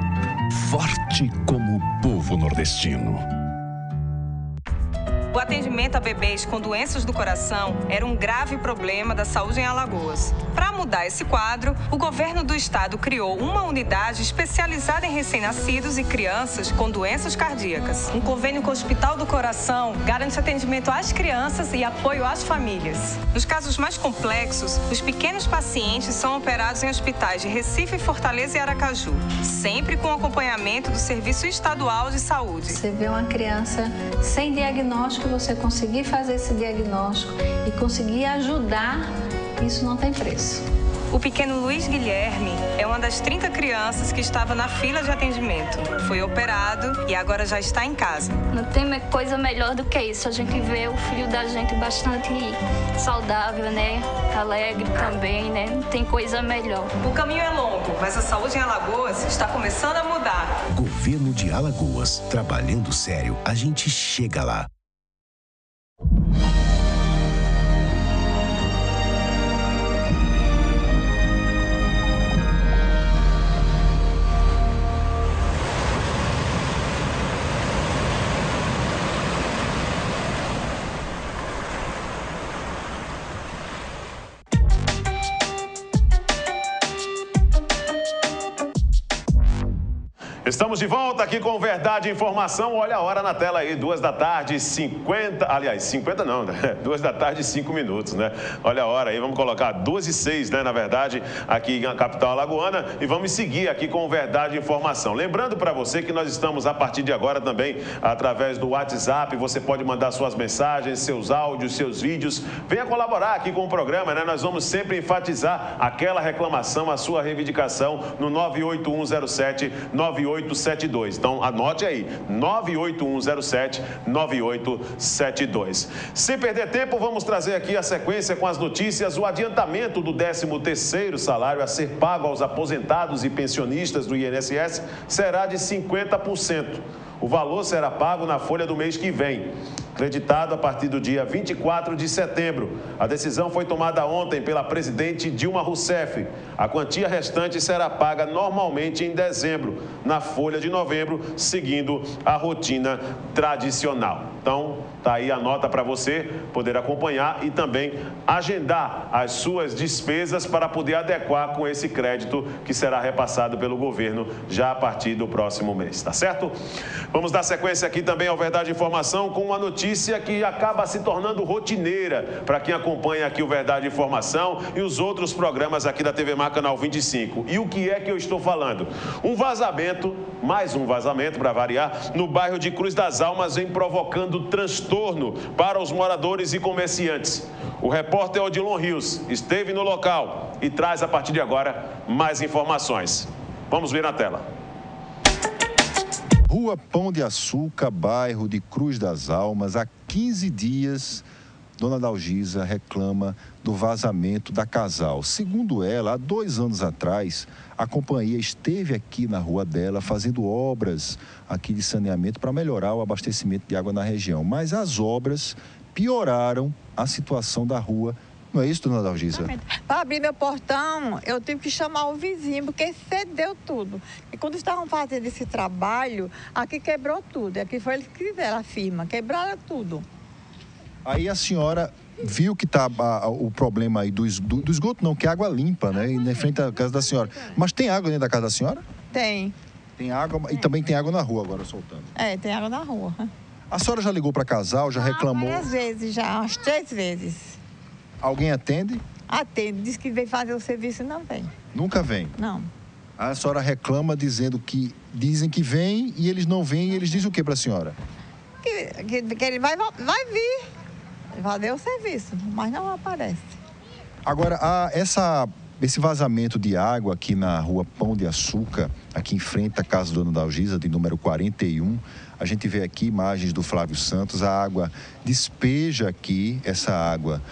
[SPEAKER 13] forte como o povo nordestino.
[SPEAKER 14] O atendimento a bebês com doenças do coração era um grave problema da saúde em Alagoas. Para mudar esse quadro, o governo do estado criou uma unidade especializada em recém-nascidos e crianças com doenças cardíacas. Um convênio com o Hospital do Coração garante atendimento às crianças e apoio às famílias. Nos casos mais complexos, os pequenos pacientes são operados em hospitais de Recife, Fortaleza e Aracaju, sempre com acompanhamento do Serviço Estadual de Saúde.
[SPEAKER 15] Você vê uma criança sem diagnóstico, você conseguir fazer esse diagnóstico e conseguir ajudar, isso não tem preço.
[SPEAKER 14] O pequeno Luiz Guilherme é uma das 30 crianças que estava na fila de atendimento. Foi operado e agora já está em casa.
[SPEAKER 16] Não tem coisa melhor do que isso. A gente vê o filho da gente bastante saudável, né? Alegre também, né? Não tem coisa melhor.
[SPEAKER 14] O caminho é longo, mas a saúde em Alagoas está começando a mudar.
[SPEAKER 17] Governo de Alagoas. Trabalhando sério, a gente chega lá.
[SPEAKER 1] Estamos de volta aqui com Verdade e Informação. Olha a hora na tela aí, 2h50, aliás, 50 não, né? 2h05, né? Olha a hora aí, vamos colocar 2h06, né, na verdade, aqui na capital alagoana, e vamos seguir aqui com Verdade e Informação. Lembrando para você que nós estamos a partir de agora também através do WhatsApp, você pode mandar suas mensagens, seus áudios, seus vídeos, venha colaborar aqui com o programa, né? Nós vamos sempre enfatizar aquela reclamação, a sua reivindicação no 98107-9872. Então, anote aí, 98107-9872. Sem perder tempo, vamos trazer aqui a sequência com as notícias. O adiantamento do 13º salário a ser pago aos aposentados e pensionistas do INSS será de 50%. O valor será pago na folha do mês que vem, creditado a partir do dia 24 de setembro. A decisão foi tomada ontem pela presidente Dilma Rousseff. A quantia restante será paga normalmente em dezembro, na folha de novembro, seguindo a rotina tradicional. Então, tá aí a nota para você poder acompanhar e também agendar as suas despesas para poder adequar com esse crédito que será repassado pelo governo já a partir do próximo mês, tá certo? Vamos dar sequência aqui também ao Verdade e Informação com uma notícia que acaba se tornando rotineira para quem acompanha aqui o Verdade e Informação e os outros programas aqui da TV Mar Canal 25. E o que é que eu estou falando? Um vazamento, mais um vazamento para variar, no bairro de Cruz das Almas vem provocando transtorno para os moradores e comerciantes. O repórter Odilon Rios esteve no local e traz a partir de agora mais informações. Vamos ver na tela.
[SPEAKER 18] Rua Pão de Açúcar, bairro de Cruz das Almas, há 15 dias, Dona Dalgisa reclama do vazamento da Casal. Segundo ela, há 2 anos atrás, a companhia esteve aqui na rua dela fazendo obras aqui de saneamento para melhorar o abastecimento de água na região. Mas as obras pioraram a situação da rua. Não é isso, Dona Dalgisa?
[SPEAKER 19] Para abrir meu portão, eu tive que chamar o vizinho, porque cedeu tudo. E quando estavam fazendo esse trabalho, aqui quebrou tudo. Aqui foi eles que fizeram a firma, quebraram tudo.
[SPEAKER 18] Aí a senhora viu que está o problema aí do esgoto, não, que é água limpa, né? E na frente da casa da senhora. Mas tem água dentro da casa da senhora?
[SPEAKER 19] Tem.
[SPEAKER 18] Tem água e também tem água na rua agora soltando.
[SPEAKER 19] É, tem água na rua.
[SPEAKER 18] A senhora já ligou para a Casal, já reclamou?
[SPEAKER 19] Várias vezes já, umas 3 vezes.
[SPEAKER 18] Alguém atende?
[SPEAKER 19] Atende, diz que vem fazer o serviço e não vem.
[SPEAKER 18] Nunca vem?
[SPEAKER 19] Não.
[SPEAKER 18] A senhora reclama dizendo que dizem que vem e eles não vêm e eles dizem o que para a senhora?
[SPEAKER 19] Que ele vai vir, fazer o serviço, mas não aparece.
[SPEAKER 18] Agora, esse vazamento de água aqui na rua Pão de Açúcar, aqui em frente à casa da Dona Dalgisa, de número 41, a gente vê aqui imagens do Flávio Santos, a água despeja aqui, essa água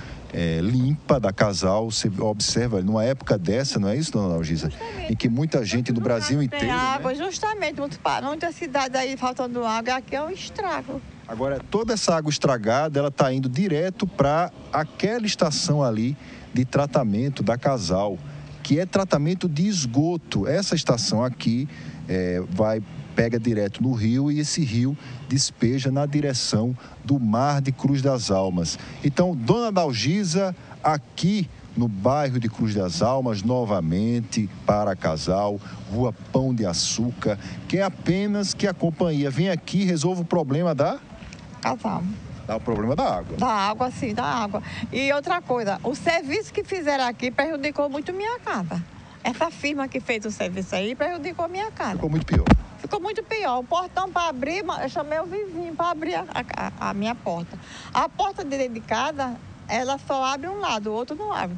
[SPEAKER 18] limpa da Casal, você observa, numa época dessa, não é isso, Dona Dalgisa? Em que muita gente no Brasil inteiro...
[SPEAKER 19] Tem água, né? Justamente, muitas cidades aí faltando água, aqui é um estrago.
[SPEAKER 18] Agora, toda essa água estragada, ela está indo direto para aquela estação ali de tratamento da Casal, que é tratamento de esgoto. Essa estação aqui vai pega direto no rio e esse rio despeja na direção do Mar de Cruz das Almas. Então, Dona Dalgisa, aqui no bairro de Cruz das Almas, novamente, para casal, Rua Pão de Açúcar, que é apenas que a companhia vem aqui e resolve o problema da...
[SPEAKER 19] Casal.
[SPEAKER 18] Dá o problema da água.
[SPEAKER 19] Da água, sim, da água. E outra coisa, o serviço que fizeram aqui prejudicou muito minha casa. Essa firma que fez o serviço aí prejudicou minha casa.
[SPEAKER 18] Ficou muito pior.
[SPEAKER 19] Ficou muito pior. O portão para abrir, eu chamei o vizinho para abrir a minha porta. A porta de dentro de casa, ela só abre um lado, o outro não abre.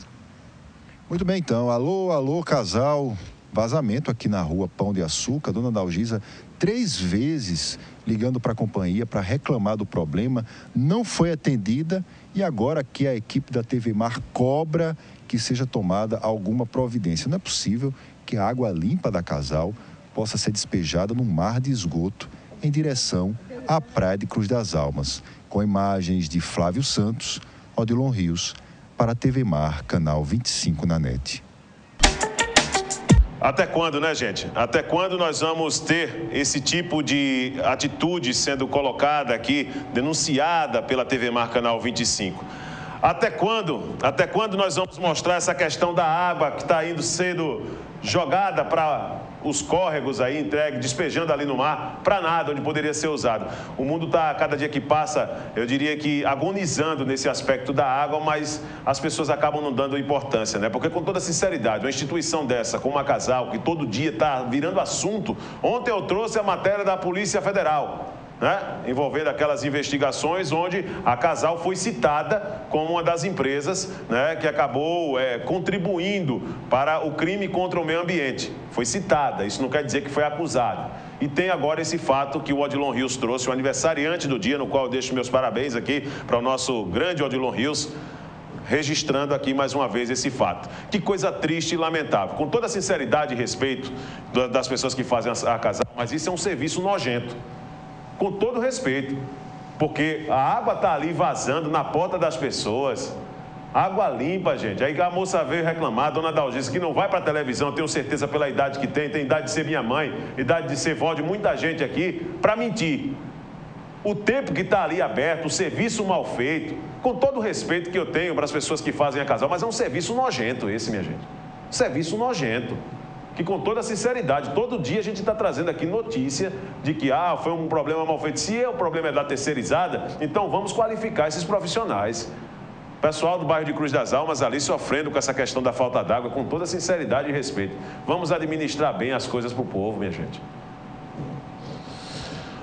[SPEAKER 18] Muito bem, então. Alô, alô, casal. Vazamento aqui na Rua Pão de Açúcar. Dona Dalgisa, 3 vezes ligando para a companhia para reclamar do problema, não foi atendida e agora aqui a equipe da TV Mar cobra que seja tomada alguma providência. Não é possível que a água limpa da casal possa ser despejada num mar de esgoto em direção à Praia de Cruz das Almas. Com imagens de Flávio Santos, Odilon Rios, para a TV Mar, canal 25 na NET.
[SPEAKER 1] Até quando, né, gente? Até quando nós vamos ter esse tipo de atitude sendo colocada aqui, denunciada pela TV Mar Canal 25? Até quando nós vamos mostrar essa questão da água que está indo sendo jogada para os córregos aí, entregue, despejando ali no mar, para nada, onde poderia ser usado. O mundo está, cada dia que passa, eu diria que agonizando nesse aspecto da água, mas as pessoas acabam não dando importância, né? Porque, com toda sinceridade, uma instituição dessa, como a Casal, que todo dia está virando assunto, ontem eu trouxe a matéria da Polícia Federal, né? Envolvendo aquelas investigações onde a Casal foi citada como uma das empresas, né, que acabou contribuindo para o crime contra o meio ambiente. Foi citada, isso não quer dizer que foi acusada. E tem agora esse fato que o Odilon Rios trouxe, o aniversariante do dia, no qual eu deixo meus parabéns aqui para o nosso grande Odilon Rios, registrando aqui mais uma vez esse fato. Que coisa triste e lamentável. Com toda a sinceridade e respeito das pessoas que fazem a Casal, mas isso é um serviço nojento. Com todo respeito, porque a água está ali vazando na porta das pessoas, água limpa, gente. Aí a moça veio reclamar, a dona Dalgisa, que não vai para a televisão, tenho certeza pela idade que tem idade de ser minha mãe, idade de ser vó de muita gente aqui, para mentir. O tempo que está ali aberto, o serviço mal feito, com todo o respeito que eu tenho para as pessoas que fazem a Casal, mas é um serviço nojento esse, minha gente. Serviço nojento. Que, com toda a sinceridade, todo dia a gente está trazendo aqui notícia de que foi um problema mal feito. Se o problema é da terceirizada, então vamos qualificar esses profissionais. Pessoal do bairro de Cruz das Almas ali sofrendo com essa questão da falta d'água, com toda a sinceridade e respeito. Vamos administrar bem as coisas para o povo, minha gente.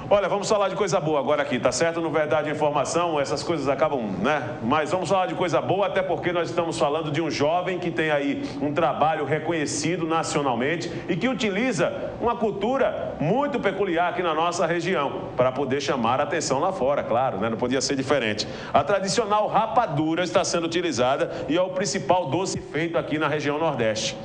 [SPEAKER 1] Olha, vamos falar de coisa boa agora aqui, tá certo? No Verdade e Informação, essas coisas acabam, né? Mas vamos falar de coisa boa, até porque nós estamos falando de um jovem que tem aí um trabalho reconhecido nacionalmente e que utiliza uma cultura muito peculiar aqui na nossa região, para poder chamar a atenção lá fora, claro, né? Não podia ser diferente. A tradicional rapadura está sendo utilizada e é o principal doce feito aqui na região Nordeste.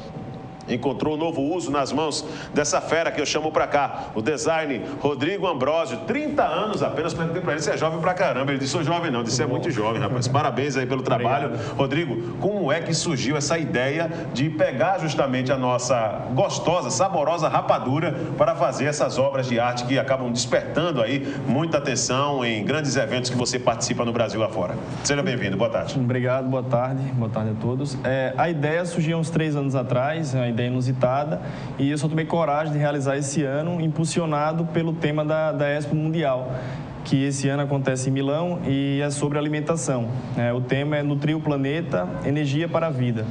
[SPEAKER 1] Encontrou novo uso nas mãos dessa fera que eu chamo pra cá, o design Rodrigo Ambrósio, 30 anos apenas. Perguntei pra ele, você é jovem pra caramba. Ele disse, sou jovem não, disse, é muito jovem, rapaz. Parabéns aí pelo trabalho. Obrigado. Rodrigo, como é que surgiu essa ideia de pegar justamente a nossa gostosa, saborosa rapadura para fazer essas obras de arte que acabam despertando aí muita atenção em grandes eventos que você participa no Brasil afora? Seja bem-vindo, boa tarde.
[SPEAKER 20] Obrigado, boa tarde a todos. A ideia surgiu uns 3 anos atrás, a ideia inusitada, e eu só tomei coragem de realizar esse ano, impulsionado pelo tema da Expo Mundial, que esse ano acontece em Milão e é sobre alimentação. O tema é Nutrir o Planeta, Energia para a Vida.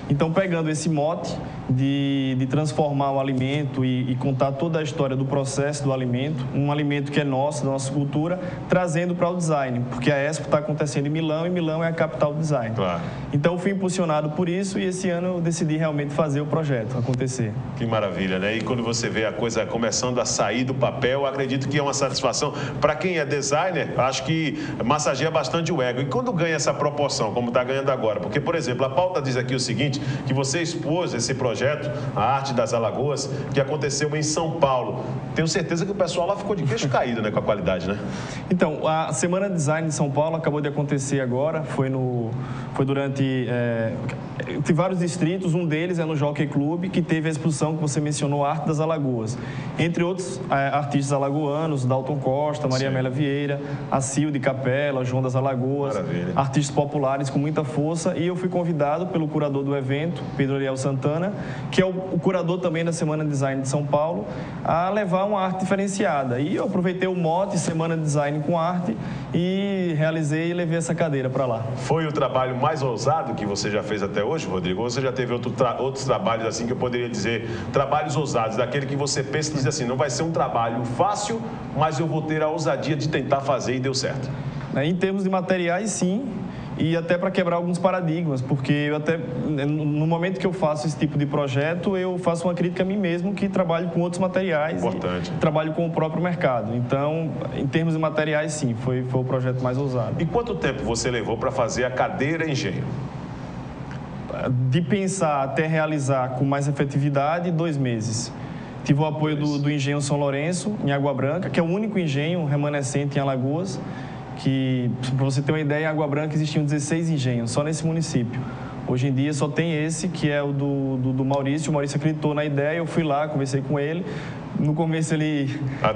[SPEAKER 20] Então, pegando esse mote de transformar o alimento e contar toda a história do processo do alimento, um alimento que é nosso, da nossa cultura, trazendo para o design, porque a Expo está acontecendo em Milão e Milão é a capital do design. Claro. Então, eu fui impulsionado por isso e esse ano eu decidi realmente fazer o projeto acontecer.
[SPEAKER 1] Que maravilha, né? E quando você vê a coisa começando a sair do papel, acredito que é uma satisfação. Para quem é designer, acho que massageia bastante o ego. E quando ganha essa proporção, como está ganhando agora? Porque, por exemplo, a pauta diz aqui o seguinte, que você expôs esse projeto, a Arte das Alagoas, que aconteceu em São Paulo. Tenho certeza que o pessoal lá ficou de queixo caído, né, com a qualidade, né?
[SPEAKER 20] Então, a Semana de Design de São Paulo acabou de acontecer agora, foi durante... tem vários distritos, um deles é no Jockey Club, que teve a exposição que você mencionou, Arte das Alagoas. Entre outros artistas alagoanos, Dalton Costa, Maria Amélia Vieira, Acilde Capela, João das Alagoas,
[SPEAKER 1] Maravilha.
[SPEAKER 20] Artistas populares com muita força, e eu fui convidado pelo curador do evento, Pedro Ariel Santana, que é o curador também da Semana Design de São Paulo, a levar uma arte diferenciada. E eu aproveitei o mote Semana Design com Arte e realizei e levei essa cadeira para lá.
[SPEAKER 1] Foi o trabalho mais ousado que você já fez até hoje, Rodrigo? Ou você já teve outros trabalhos assim que eu poderia dizer, trabalhos ousados, daquele que você pensa e diz assim, não vai ser um trabalho fácil, mas eu vou ter a ousadia de tentar fazer e deu certo?
[SPEAKER 20] Em termos de materiais, sim. E até para quebrar alguns paradigmas, porque eu até, no momento que eu faço esse tipo de projeto, eu faço uma crítica a mim mesmo, que trabalho com outros materiais.
[SPEAKER 1] Importante.
[SPEAKER 20] E trabalho com o próprio mercado. Então, em termos de materiais, sim, foi o projeto mais ousado.
[SPEAKER 1] E quanto tempo você levou para fazer a cadeira Engenho?
[SPEAKER 20] De pensar até realizar com mais efetividade, 2 meses. Tive o apoio do Engenho São Lourenço, em Água Branca, que é o único engenho remanescente em Alagoas, que, para você ter uma ideia, em Água Branca existiam 16 engenhos, só nesse município. Hoje em dia só tem esse, que é o do Maurício. O Maurício acreditou na ideia, eu fui lá, conversei com ele. No começo ele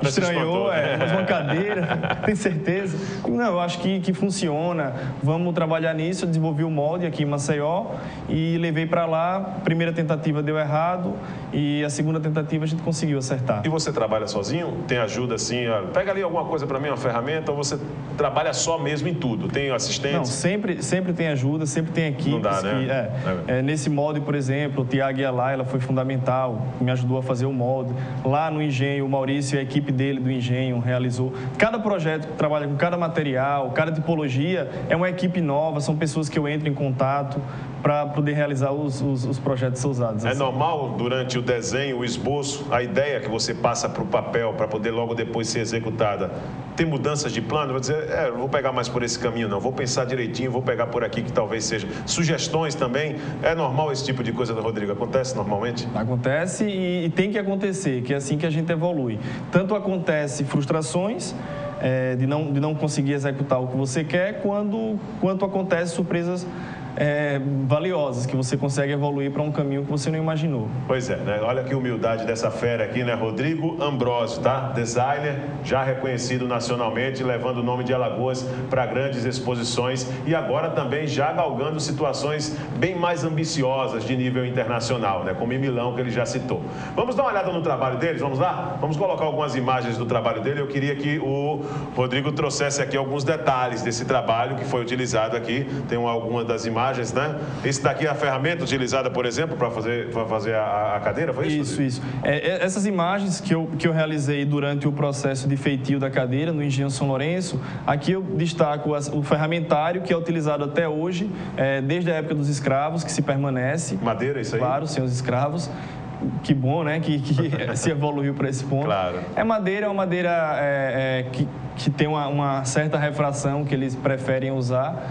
[SPEAKER 20] estranhou, mas uma cadeira, tem certeza? Não, eu acho que funciona, vamos trabalhar nisso. Eu desenvolvi o molde aqui em Maceió e levei para lá. Primeira tentativa deu errado e a segunda tentativa a gente conseguiu acertar.
[SPEAKER 1] E você trabalha sozinho? Tem ajuda assim? Pega ali alguma coisa para mim, uma ferramenta, ou você trabalha só mesmo em tudo? Tem assistentes?
[SPEAKER 20] Não, sempre tem ajuda, sempre tem equipes.
[SPEAKER 1] Não dá, né?
[SPEAKER 20] Nesse molde, por exemplo, o Tiago e a Laila foi fundamental, me ajudou a fazer o molde. Lá no Engenho, o Maurício e a equipe dele do Engenho realizou. Cada projeto que trabalha com cada material, cada tipologia, é uma equipe nova, são pessoas que eu entro em contato para poder realizar os projetos ousados.
[SPEAKER 1] É normal, durante o desenho, o esboço, a ideia que você passa para o papel, para poder logo depois ser executada, tem mudanças de plano? Vou dizer, não vou pegar mais por esse caminho, não. Vou pensar direitinho, vou pegar por aqui que talvez seja. Sugestões também? É normal esse tipo de coisa, Rodrigo? Acontece normalmente?
[SPEAKER 20] Acontece e tem que acontecer, que é assim que a gente evolui. Tanto acontece frustrações, de não conseguir executar o que você quer, quanto acontece surpresas valiosas, que você consegue evoluir para um caminho que você não imaginou.
[SPEAKER 1] Pois é, né? Olha que humildade dessa fera aqui, né? Rodrigo Ambrosio, tá? Designer, já reconhecido nacionalmente, levando o nome de Alagoas para grandes exposições e agora também já galgando situações bem mais ambiciosas de nível internacional, né? Como em Milão, que ele já citou. Vamos dar uma olhada no trabalho deles? Vamos lá? Vamos colocar algumas imagens do trabalho dele. Eu queria que o Rodrigo trouxesse aqui alguns detalhes desse trabalho que foi utilizado aqui. Tem algumas das imagens, né? Esse daqui é a ferramenta utilizada, por exemplo, para fazer a cadeira, foi isso?
[SPEAKER 20] Isso. Essas imagens que eu realizei durante o processo de feitio da cadeira no Engenho São Lourenço, aqui eu destaco o ferramentário que é utilizado até hoje, desde a época dos escravos, que se permanece.
[SPEAKER 1] Madeira, isso aí?
[SPEAKER 20] Claro, sem os escravos. Que bom, né? Que se evoluiu para esse ponto.
[SPEAKER 1] Claro.
[SPEAKER 20] É uma madeira que tem uma certa refração que eles preferem usar.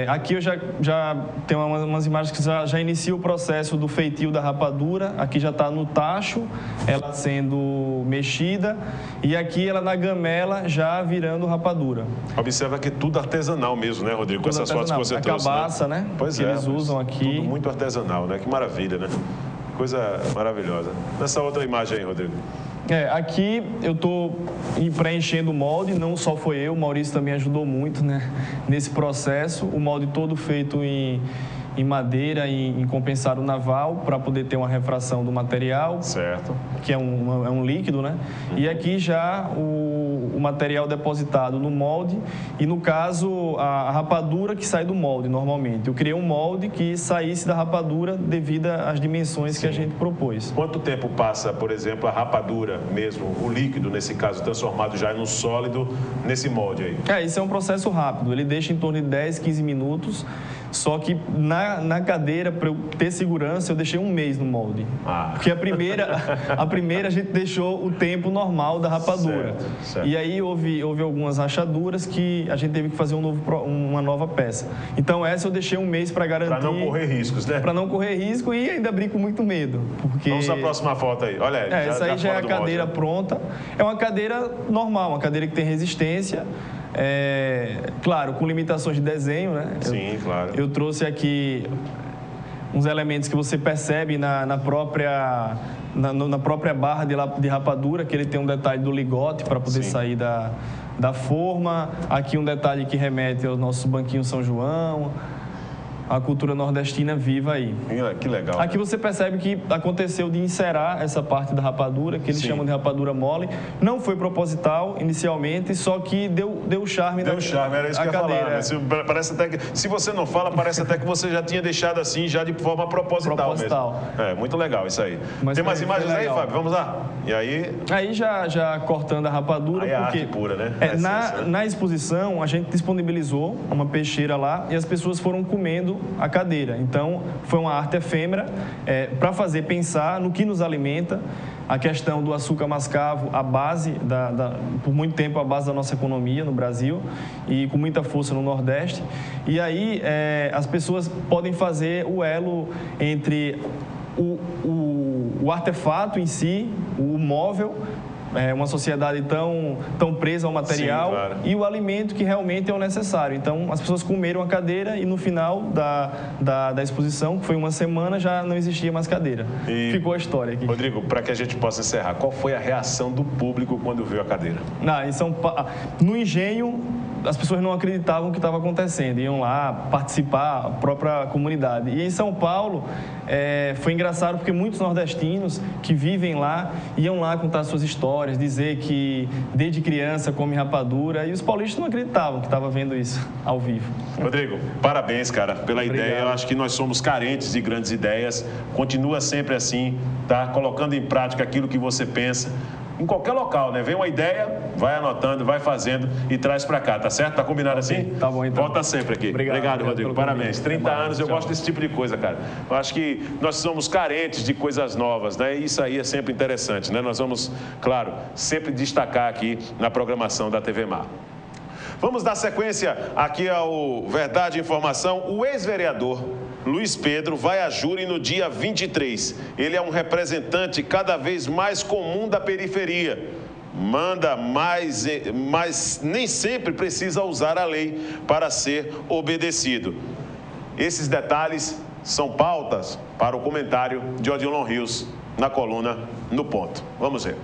[SPEAKER 20] Aqui eu já tenho umas imagens que já inicia o processo do feitio da rapadura. Aqui já está no tacho, ela sendo mexida, e aqui ela na gamela já virando rapadura.
[SPEAKER 1] Observa que tudo artesanal mesmo, né, Rodrigo? Com essas fotos que você trouxe.
[SPEAKER 20] A cabaça, né?
[SPEAKER 1] Pois
[SPEAKER 20] que eles usam aqui.
[SPEAKER 1] Tudo muito artesanal, né? Que maravilha, né? Coisa maravilhosa. Nessa outra imagem aí, Rodrigo.
[SPEAKER 20] Aqui eu estou preenchendo o molde, não só foi eu, o Maurício também ajudou muito, né, nesse processo. O molde todo feito em madeira, em compensado naval, para poder ter uma refração do material.
[SPEAKER 1] Certo.
[SPEAKER 20] Que é um líquido, né? E aqui já o material depositado no molde e, no caso, a rapadura que sai do molde, normalmente. Eu criei um molde que saísse da rapadura devido às dimensões que a gente propôs.
[SPEAKER 1] Quanto tempo passa, por exemplo, a rapadura mesmo, o líquido, nesse caso, transformado já no sólido, nesse molde aí?
[SPEAKER 20] Isso é um processo rápido. Ele deixa em torno de 10, 15 minutos. Só que na cadeira, para eu ter segurança, eu deixei 1 mês no molde. Porque a primeira a gente deixou o tempo normal da rapadura.
[SPEAKER 1] Certo.
[SPEAKER 20] E aí houve algumas rachaduras que a gente teve que fazer uma nova peça. Então essa eu deixei 1 mês para garantir.
[SPEAKER 1] Para não correr riscos, né?
[SPEAKER 20] Para não correr risco e ainda abrir com muito medo. Porque...
[SPEAKER 1] Vamos à próxima foto aí. Olha aí.
[SPEAKER 20] Essa aí já é a cadeira pronta. É uma cadeira normal, uma cadeira que tem resistência. Claro, com limitações de desenho, né?
[SPEAKER 1] Sim, claro.
[SPEAKER 20] Eu trouxe aqui uns elementos que você percebe na própria barra de rapadura, que ele tem um detalhe do ligote para poder sair da forma. Aqui um detalhe que remete aos nossos banquinhos São João. A cultura nordestina viva aí.
[SPEAKER 1] Que legal.
[SPEAKER 20] Aqui você percebe que aconteceu de encerar essa parte da rapadura, que eles chamam de rapadura mole. Não foi proposital inicialmente, só que deu charme.
[SPEAKER 1] Deu charme, era isso que eu ia falar. Né? Parece até que, se você não fala, parece até que você já tinha deixado assim, já de forma proposital mesmo. Muito legal isso aí.
[SPEAKER 20] Mas
[SPEAKER 1] tem mais imagens aí, Fábio? Vamos lá. E aí?
[SPEAKER 20] Aí já cortando a rapadura,
[SPEAKER 1] aí
[SPEAKER 20] porque
[SPEAKER 1] é arte pura, né?
[SPEAKER 20] Na exposição, a gente disponibilizou uma peixeira lá e as pessoas foram comendo a cadeira. Então, foi uma arte efêmera para fazer pensar no que nos alimenta, a questão do açúcar mascavo, a base, por muito tempo, a base da nossa economia no Brasil e com muita força no Nordeste. E aí, as pessoas podem fazer o elo entre o artefato em si, o móvel, uma sociedade tão presa ao material. Sim, claro. E o alimento que realmente é o necessário. Então, as pessoas comeram a cadeira e no final da exposição, que foi uma semana, já não existia mais cadeira. E, ficou a história aqui.
[SPEAKER 1] Rodrigo, para que a gente possa encerrar, qual foi a reação do público quando viu a cadeira?
[SPEAKER 20] No engenho, as pessoas não acreditavam o que estava acontecendo, iam lá participar, a própria comunidade. E em São Paulo, foi engraçado porque muitos nordestinos que vivem lá, iam lá contar suas histórias, dizer que desde criança come rapadura, e os paulistas não acreditavam que estava vendo isso ao vivo.
[SPEAKER 1] Rodrigo, parabéns, cara, pela ideia. Eu acho que nós somos carentes de grandes ideias. Continua sempre assim, tá? Colocando em prática aquilo que você pensa. Em qualquer local, né? Vem uma ideia, vai anotando, vai fazendo e traz para cá, tá certo? Tá combinado assim?
[SPEAKER 20] Tá bom, então.
[SPEAKER 1] Volta sempre aqui. Obrigado Rodrigo. Parabéns. 30 anos, eu gosto desse tipo de coisa, cara. Eu acho que nós somos carentes de coisas novas, né? E isso aí é sempre interessante, né? Nós vamos, claro, sempre destacar aqui na programação da TV Mar. Vamos dar sequência aqui ao Verdade e Informação. O ex-vereador Luiz Pedro vai a júri no dia 23. Ele é um representante cada vez mais comum da periferia. Manda mais, mas nem sempre precisa usar a lei para ser obedecido. Esses detalhes são pautas para o comentário de Odilon Rios na coluna No Ponto. Vamos ver.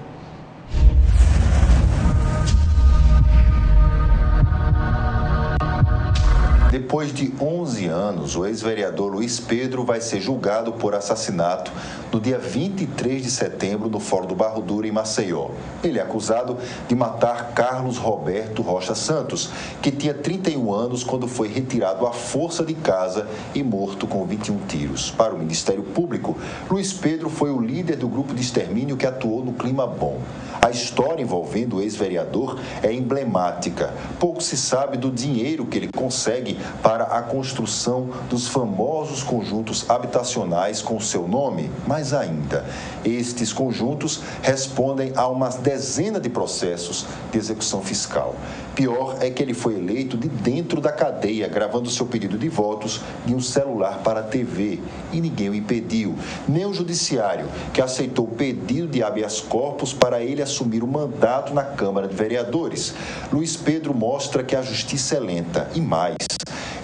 [SPEAKER 18] Depois de 11 anos, o ex-vereador Luiz Pedro vai ser julgado por assassinato no dia 23 de setembro no Fórum do Barro Duro, em Maceió. Ele é acusado de matar Carlos Roberto Rocha Santos, que tinha 31 anos quando foi retirado à força de casa e morto com 21 tiros. Para o Ministério Público, Luiz Pedro foi o líder do grupo de extermínio que atuou no Clima Bom. A história envolvendo o ex-vereador é emblemática. Pouco se sabe do dinheiro que ele consegue para a construção dos famosos conjuntos habitacionais com seu nome. Mais ainda, estes conjuntos respondem a uma dezena de processos de execução fiscal. Pior é que ele foi eleito de dentro da cadeia, gravando seu pedido de votos em um celular para a TV. E ninguém o impediu, nem o judiciário, que aceitou o pedido de habeas corpus para ele assumir o mandato na Câmara de Vereadores. Luiz Pedro mostra que a justiça é lenta e mais.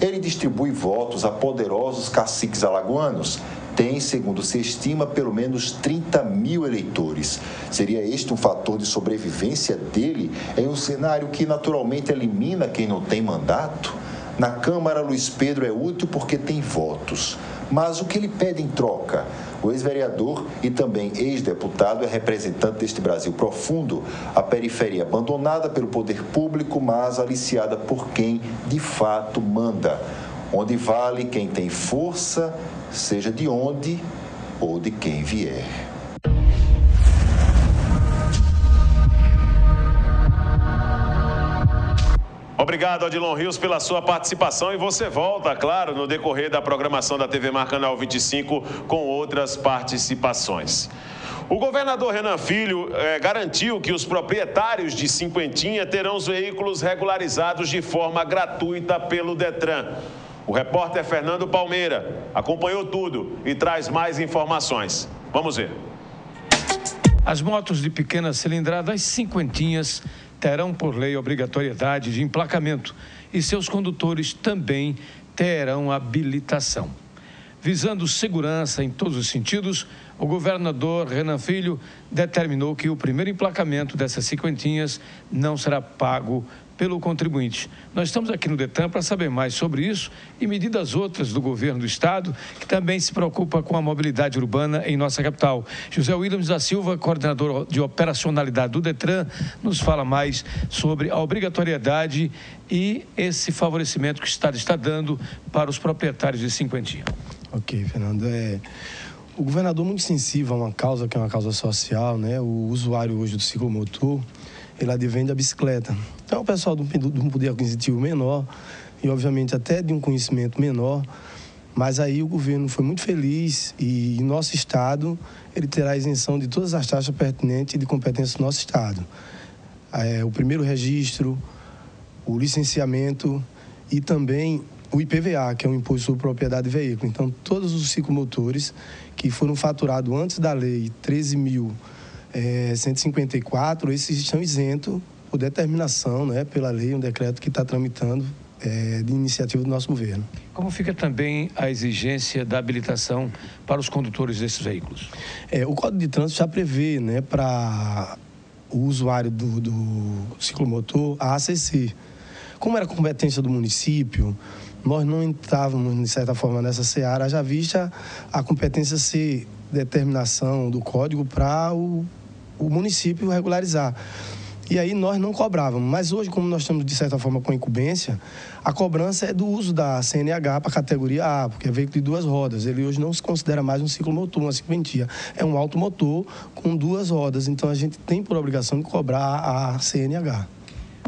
[SPEAKER 18] Ele distribui votos a poderosos caciques alagoanos. Tem, segundo se estima, pelo menos 30 mil eleitores. Seria este um fator de sobrevivência dele em um cenário que naturalmente elimina quem não tem mandato? Na Câmara, Luiz Pedro é útil porque tem votos. Mas o que ele pede em troca? O ex-vereador e também ex-deputado é representante deste Brasil profundo, a periferia abandonada pelo poder público, mas aliciada por quem de fato manda. Onde vale quem tem força, seja de onde ou de quem vier.
[SPEAKER 1] Obrigado, Odilon Rios, pela sua participação, e você volta, claro, no decorrer da programação da TV Mar Canal 25 com outras participações. O governador Renan Filho garantiu que os proprietários de cinquentinha terão os veículos regularizados de forma gratuita pelo Detran. O repórter Fernando Palmeira acompanhou tudo e traz mais informações. Vamos ver.
[SPEAKER 7] As motos de pequena cilindrada, as cinquentinhas, terão por lei obrigatoriedade de emplacamento e seus condutores também terão habilitação. visando segurança em todos os sentidos, o governador Renan Filho determinou que o primeiro emplacamento dessas cinquentinhas não será pago pelo contribuinte. Nós estamos aqui no Detran para saber mais sobre isso e medidas outras do governo do estado, que também se preocupa com a mobilidade urbana em nossa capital. José Williams da Silva, coordenador de operacionalidade do Detran, nos fala mais sobre a obrigatoriedade e esse favorecimento que o estado está dando para os proprietários de cinquentinha.
[SPEAKER 21] Ok, Fernando. O governador é muito sensível a uma causa que é uma causa social, né? O usuário hoje do ciclomotor, ele advém da bicicleta. Então, o pessoal de um poder aquisitivo menor e, obviamente, até de um conhecimento menor, mas aí o governo foi muito feliz e, em nosso estado, ele terá isenção de todas as taxas pertinentes de competência do nosso estado. O primeiro registro, o licenciamento e também o IPVA, que é o Imposto sobre Propriedade de Veículo. Então, todos os ciclomotores que foram faturados antes da lei 13.154, esses estão isentos por determinação, né, pela lei, um decreto que está tramitando de iniciativa do nosso governo.
[SPEAKER 7] Como fica também a exigência da habilitação para os condutores desses veículos?
[SPEAKER 21] O Código de Trânsito já prevê, né, para o usuário do ciclomotor a ACC. Como era competência do município, nós não entrávamos, de certa forma, nessa seara, já vista a competência ser determinação do código para o município regularizar. E aí nós não cobrávamos. Mas hoje, como nós estamos, de certa forma, com incumbência, a cobrança é do uso da CNH para a categoria A, porque é veículo de duas rodas. Ele hoje não se considera mais um ciclomotor, uma cinquentinha. É um automotor com duas rodas. Então, a gente tem por obrigação de cobrar a CNH.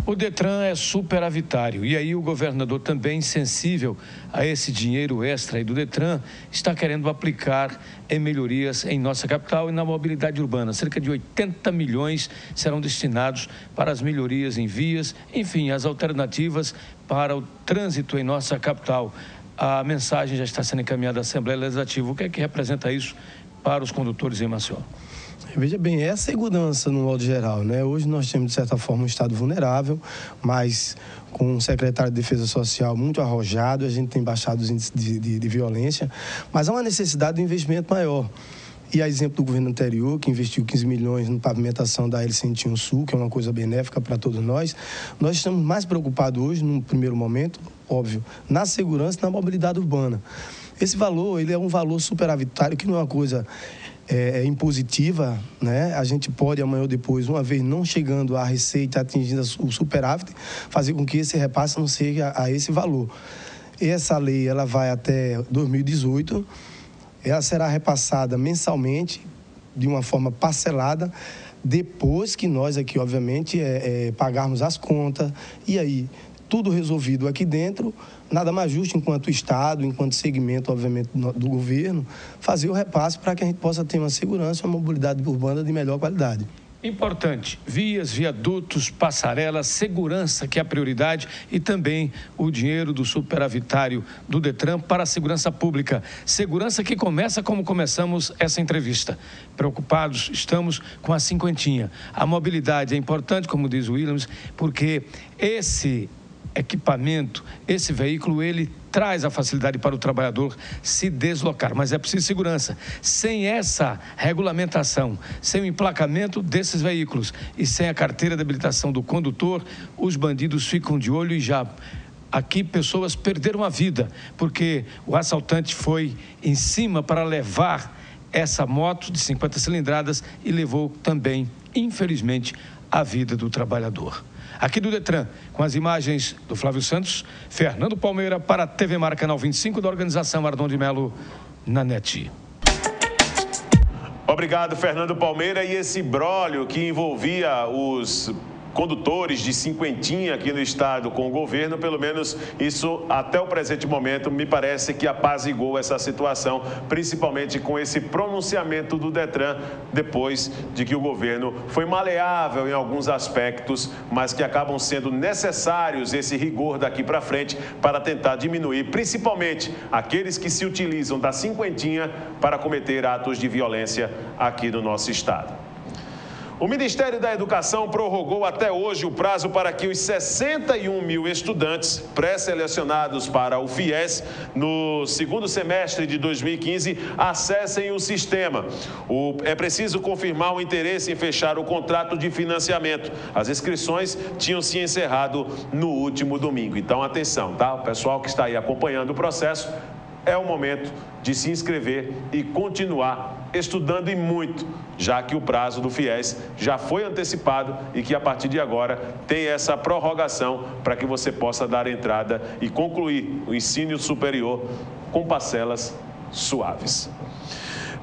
[SPEAKER 7] O Detran é superavitário e aí o governador, também sensível a esse dinheiro extra aí do Detran, está querendo aplicar em melhorias em nossa capital e na mobilidade urbana. Cerca de 80 milhões serão destinados para as melhorias em vias, enfim, as alternativas para o trânsito em nossa capital. A mensagem já está sendo encaminhada à Assembleia Legislativa. O que é que representa isso para os condutores em Maceió?
[SPEAKER 21] Veja bem, é a segurança no modo geral, né? Hoje nós temos, de certa forma, um estado vulnerável, mas com um secretário de Defesa Social muito arrojado, a gente tem baixado os índices de violência, mas há uma necessidade de investimento maior. E a exemplo do governo anterior, que investiu 15 milhões na pavimentação da L101 Sul, que é uma coisa benéfica para todos nós estamos mais preocupados hoje, num primeiro momento, óbvio, na segurança e na mobilidade urbana. Esse valor, ele é um valor superavitário, que não é uma coisa impositiva, né? A gente pode, amanhã ou depois, uma vez não chegando à receita, atingindo o superávit, fazer com que esse repasse não seja a esse valor. Essa lei, ela vai até 2018, ela será repassada mensalmente, de uma forma parcelada, depois que nós aqui, obviamente, pagarmos as contas, e aí, tudo resolvido aqui dentro, nada mais justo, enquanto Estado, enquanto segmento, obviamente, do governo, fazer o repasse para que a gente possa ter uma segurança, uma mobilidade urbana de melhor qualidade.
[SPEAKER 7] Importante, vias, viadutos, passarelas, segurança, que é a prioridade, e também o dinheiro do superavitário do Detran para a segurança pública. Segurança que começa como começamos essa entrevista. Preocupados estamos com a cinquentinha. A mobilidade é importante, como diz o Williams, porque esse equipamento, esse veículo, ele traz a facilidade para o trabalhador se deslocar, mas é preciso segurança. Sem essa regulamentação, sem o emplacamento desses veículos e sem a carteira de habilitação do condutor, os bandidos ficam de olho e já aqui pessoas perderam a vida, porque o assaltante foi em cima para levar essa moto de 50 cilindradas e levou também, infelizmente, a vida do trabalhador. Aqui do Detran, com as imagens do Flávio Santos, Fernando Palmeira para a TV Mar, canal 25 da organização Ardon de Melo, na NET.
[SPEAKER 1] Obrigado, Fernando Palmeira. E esse imbróglio que envolvia os condutores de cinquentinha aqui no estado com o governo, pelo menos isso até o presente momento me parece que apaziguou essa situação, principalmente com esse pronunciamento do Detran depois de que o governo foi maleável em alguns aspectos, mas que acabam sendo necessários esse rigor daqui para frente para tentar diminuir, principalmente aqueles que se utilizam da cinquentinha para cometer atos de violência aqui no nosso estado. O Ministério da Educação prorrogou até hoje o prazo para que os 61 mil estudantes pré-selecionados para o FIES no segundo semestre de 2015 acessem o sistema. É preciso confirmar o interesse em fechar o contrato de financiamento. As inscrições tinham se encerrado no último domingo. Então, atenção, tá? O pessoal que está aí acompanhando o processo, é o momento de se inscrever e continuar estudando e muito, já que o prazo do FIES já foi antecipado e que a partir de agora tem essa prorrogação para que você possa dar entrada e concluir o ensino superior com parcelas suaves.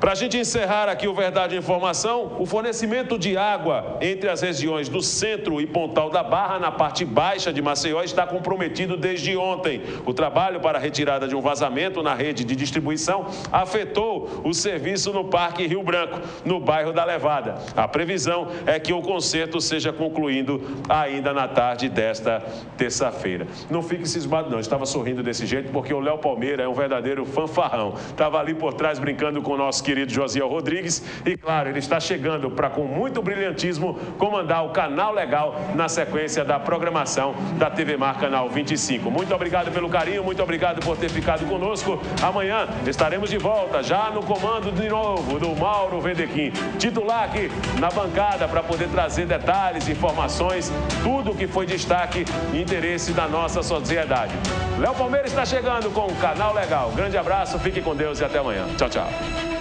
[SPEAKER 1] Para a gente encerrar aqui o Verdade e Informação, o fornecimento de água entre as regiões do Centro e Pontal da Barra, na parte baixa de Maceió, está comprometido desde ontem. O trabalho para a retirada de um vazamento na rede de distribuição afetou o serviço no Parque Rio Branco, no bairro da Levada. A previsão é que o conserto seja concluído ainda na tarde desta terça-feira. Não fique cismado não, eu estava sorrindo desse jeito porque o Léo Palmeira é um verdadeiro fanfarrão. Estava ali por trás brincando com o nosso querido Josiel Rodrigues e, claro, ele está chegando para, com muito brilhantismo, comandar o Canal Legal na sequência da programação da TV Mar Canal 25. Muito obrigado pelo carinho, muito obrigado por ter ficado conosco. Amanhã estaremos de volta, já no comando de novo do Mauro Vedequim, titular aqui na bancada para poder trazer detalhes, informações, tudo o que foi destaque e interesse da nossa sociedade. Léo Palmeira está chegando com o Canal Legal. Grande abraço, fique com Deus e até amanhã. Tchau, tchau.